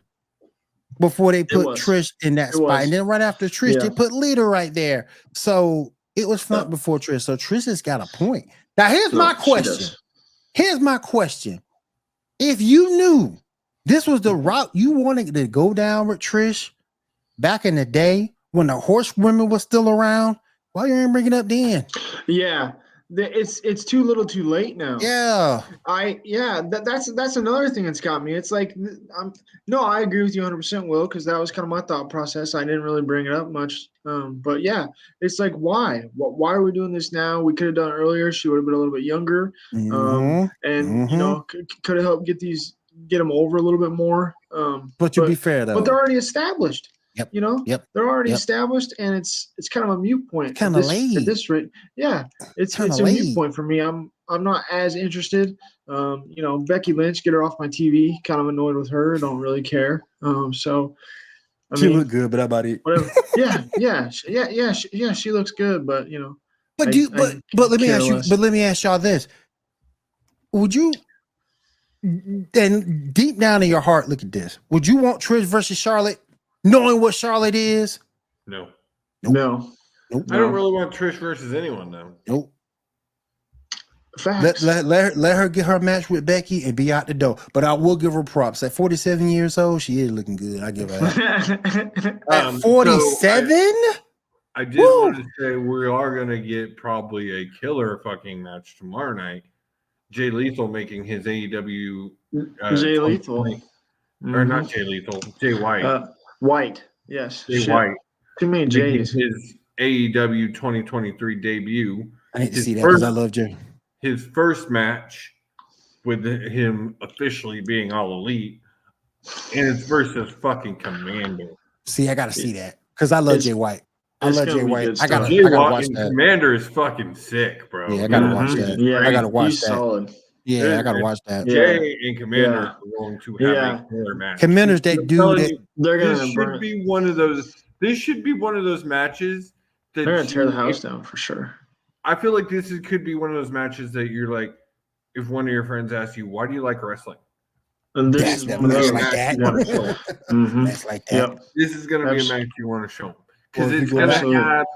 before they put was. Trish in that It spot. was. And then right after Trish, they Yeah. put Lita right there. So it was fun Yeah. before Trish. So Trish has got a point. Now, here's No, my she question. does. Here's my question. If you knew this was the route you wanted to go down with Trish back in the day when the horsewomen was still around, why you ain't bringing it up then? Yeah, it's too little, too late now. Yeah. That's another thing that's got me. It's like no, I agree with you 100%, Will, because that was kind of my thought process. I didn't really bring it up much, but yeah, it's like why are we doing this now? We could have done it earlier. She would have been a little bit younger, and you know could have helped get them over a little bit more. But to be fair though, but they're already established. Yep. You know, Yep. they're already Yep. established, and it's kind of a mute point. Kinda at late. this rate. Yeah, it's Kinda a mute late. point for me. I'm not as interested. You know, Becky Lynch, get her off my TV. Kind of annoyed with her. Don't really care. So, I She mean, looked good, but how about it? whatever. She looks good, but you know. But let me ask you. But let me ask y'all this: would you? And deep down in your heart, look at this. Would you want Trish versus Charlotte, knowing what Charlotte is? No. No. Nope. I don't really want Trish versus anyone though. Nope. Facts. Let her get her match with Becky and be out the door. But I will give her props. At 47 years old, she is looking good. I give her that. At 47? I did want to say we are going to get probably a killer fucking match tomorrow night. Jay Lethal making his AEW. Jay Lethal. Or not Jay Lethal, Jay White. White, yes. Jay White. Too many J's. His AEW 2023 debut. I need to see that because I love Jay. His first match with him officially being all elite, and it's versus fucking Commander. See, I got to see that because I love Jay White. I love Jay White. I gotta watch that. Commander is fucking sick, bro. Yeah, I gotta watch that. Yeah, I gotta watch he's that. Solid. Yeah, I gotta watch that. Jay and Commander are going to have a killer match. Commander's that dude that they're gonna. This should be one of those. This should be one of those matches that they're gonna tear the house down for sure. I feel like could be one of those matches that you're like, if one of your friends asks you, "Why do you like wrestling?" And this is one of those matches you want to show. That's like that. Yep. This is going to be a match you want to show them because Well,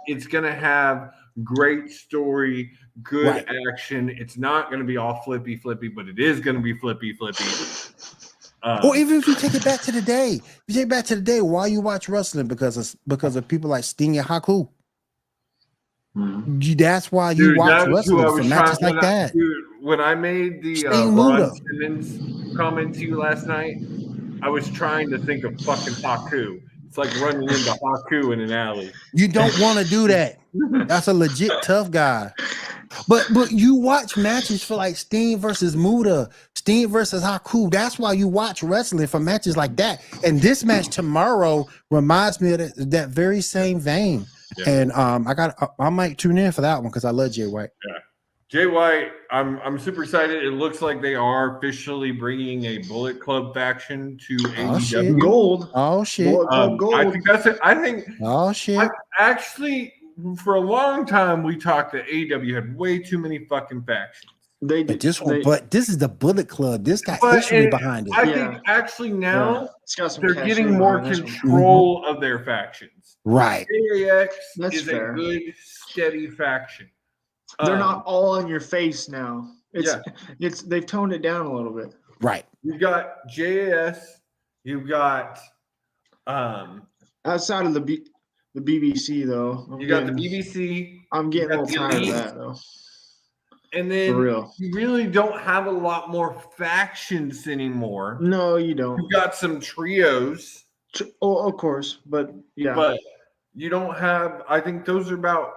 it's going to have great story, good action. It's not going to be all flippy, but it is going to be flippy. Or even if you take it back to the day, why you watch wrestling? Because of people like Sting and Haku. That's why you watch wrestling for matches like that. When I made the Ron Simmons comment to you last night, I was trying to think of fucking Haku. It's like running into Haku in an alley. You don't want to do that. That's a legit tough guy. But you watch matches for like Sting versus Muda, Sting versus Haku. That's why you watch wrestling for matches like that. And this match tomorrow reminds me of that very same vein. Yeah. And I might tune in for that one because I love Jay White. Yeah, Jay White. I'm super excited. It looks like they are officially bringing a Bullet Club faction to AEW. Shit. Gold. Oh shit! Bullet Club Gold. I think that's it. I think. Oh shit! Actually, for a long time, we talked that AEW had way too many fucking factions. They But did. this is the Bullet Club. This got But history and behind it. I Yeah. think actually now It's got some they're cachet getting more behind this one. control of their factions. Right. JAX That's is fair. a good, steady faction. They're not all in your face now. It's they've toned it down a little bit. Right. You've got JAS. You've got Outside of the BBC though, you got the BBC. I'm getting a little got the tired of Elite. that though. And For then real. you really don't have a lot more factions anymore. No, you don't. You've got some trios, Oh, of course, but yeah. but you don't have. I think those are about.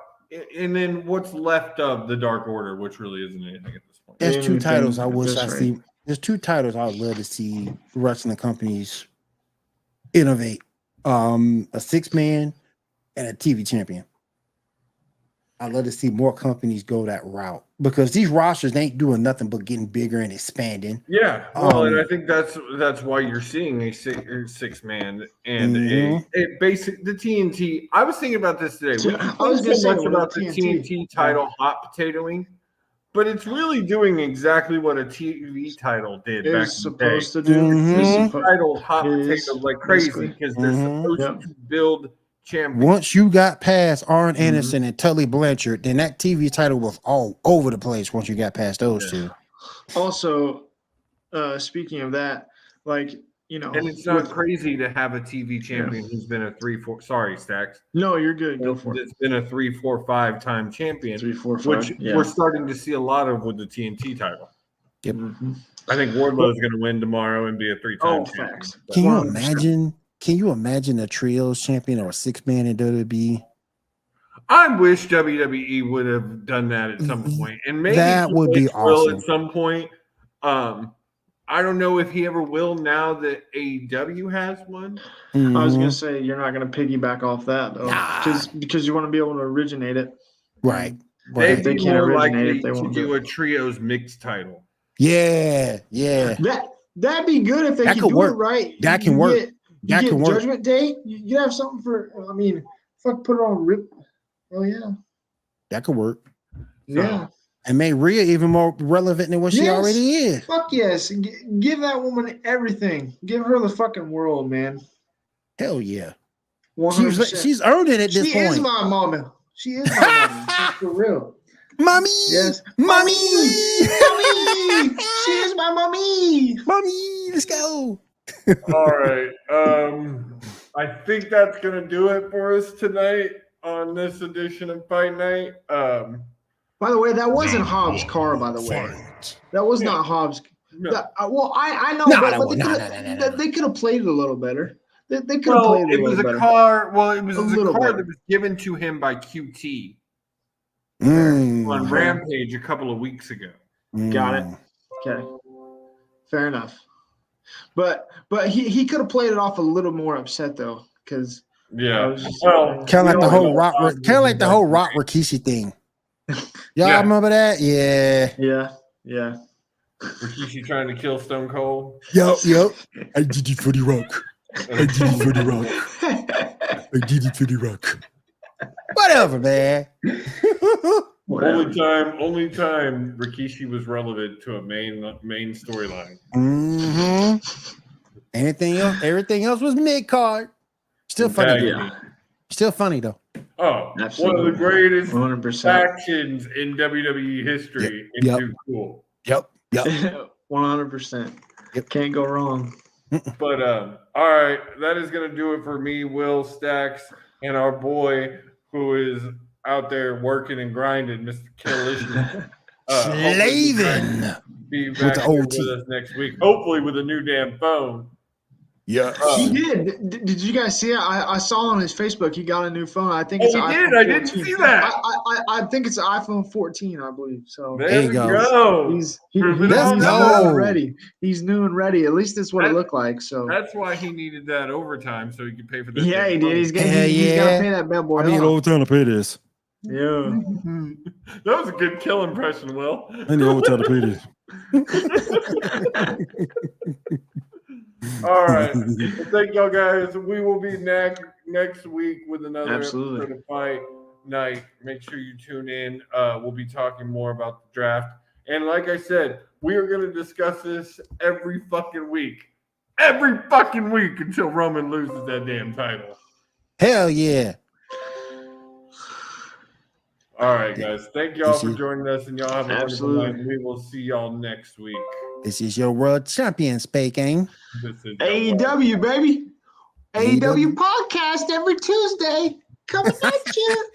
And then what's left of the Dark Order, which really isn't anything at this point. There's two Anything titles I at wish this I rate. see. There's two titles I would love to see wrestling companies innovate. A 6-man and a TV champion. I'd love to see more companies go that route because these rosters ain't doing nothing but getting bigger and expanding. Yeah, well, and I think that's why you're seeing a 6-man and a basic the TNT. I was thinking about this today. We I was gonna so say much with about the TNT. TNT title hot potatoing, but it's really doing exactly what a TV title did back It's in the day. supposed to do. Mhm. Title hot It potato is, like crazy basically. because they're supposed to build champions. Once you got past Arn Anderson and Tully Blanchard, then that TV title was all over the place once you got past those two. Also, speaking of that, like, you know, And it's not crazy to have a TV champion who's been a 3-4. Sorry, Stacks. No, you're good. Go for it. It's been a 3-4-5 time champion, 3, 4, 5. which Yeah. we're starting to see a lot of with the TNT title. Yep. Mhm. I think Wardlow's going to win tomorrow and be a 3-time Oh, champion. facts. Can you 100%. imagine? Can you imagine a trios champion or a 6-man in WWE? I wish WWE would have done that at some point, and maybe That would be Triple H will awesome. at some point. I don't know if he ever will now that AEW has one. I was Mhm. gonna say you're not gonna piggyback off that though, Nah. because you want to be able to originate it. Right. They'd Right. They be can't more originate likely if they to won't do do a trios mixed title. Yeah. Yeah. That'd be good if they That could could do work. it right. That can You work. get- you That get can work. Judgment Day. You have something for. I mean, fuck, put it on Rip. Oh yeah, That could work. yeah. And make Rhea even more relevant than what she Yes. already is. Fuck yes. Give that woman everything. Give her the fucking world, man. Hell yeah. 100%. She's earned it at this She point. is my mama. She is my mama. For real. Mommy. Yes. Mommy. Mommy. She is my mommy. Mommy. Let's go. All right. I think that's going to do it for us tonight on this edition of Fight Night. By the way, that wasn't Hobbs' car, by the way. Fight. That was not Hobbs. No. Well, I know, No, but, no, but no. they could have played it a little better. They could have Well, played it it a was little a better. car. Well, it was A a little car better. that was given to him by QT on Mm. Rampage a couple of weeks ago. Got it. Okay. Fair enough. But he could have played it off a little more upset though, because Yeah. Kind of like the whole rock. Kind of like the whole rock Rikishi thing. Y'all Yeah. remember that? Yeah. yeah. Rikishi trying to kill Stone Cold. Yep. I did it for the rock. I did it for the rock. I did it for the rock. Whatever, man. Only time Rikishi was relevant to a main storyline. Mm-hmm. Everything else was mid card. Still funny. Tag Yeah. team. Still funny though. Oh, Absolutely. one of the greatest 100%. factions in WWE history. And Yep. too cool. Yep. 100%. Yep. Can't go wrong. But all right, that is gonna do it for me, Will Stacks, and our boy who is out there working and grinding, Mr. Killish. Slaving. Be With back the here OT. with us next week, hopefully with a new damn phone. Yeah. He did. Did you guys see it? I saw on his Facebook he got a new phone. I think it's Oh, an he iPhone did? I didn't 14. see that. I think it's an iPhone 14, I believe. So There you we go. go. he's Let's new go. and ready. He's new and ready. At least that's what it That- looked like. So That's why he needed that overtime so he could pay for this. yeah, he damn did. He's phone. gonna he's Yeah. gotta pay that bad boy. off. overtime to pay this. Yeah. That was a good kill impression, Will. I need overtime to pay this. All right. Well, thank y'all guys. We will be next week with another Absolutely. episode of Fight Night. Make sure you tune in. We'll be talking more about the draft And like I said, we are going to discuss this every fucking week. Every fucking week until Roman loses that damn title. Hell yeah. All right, guys. Thank y'all This for is- joining us, and y'all have a Absolutely. wonderful night. We will see y'all next week. This is your world champion speaking. This is AEW, baby. AEW. AEW podcast every Tuesday. Coming at you.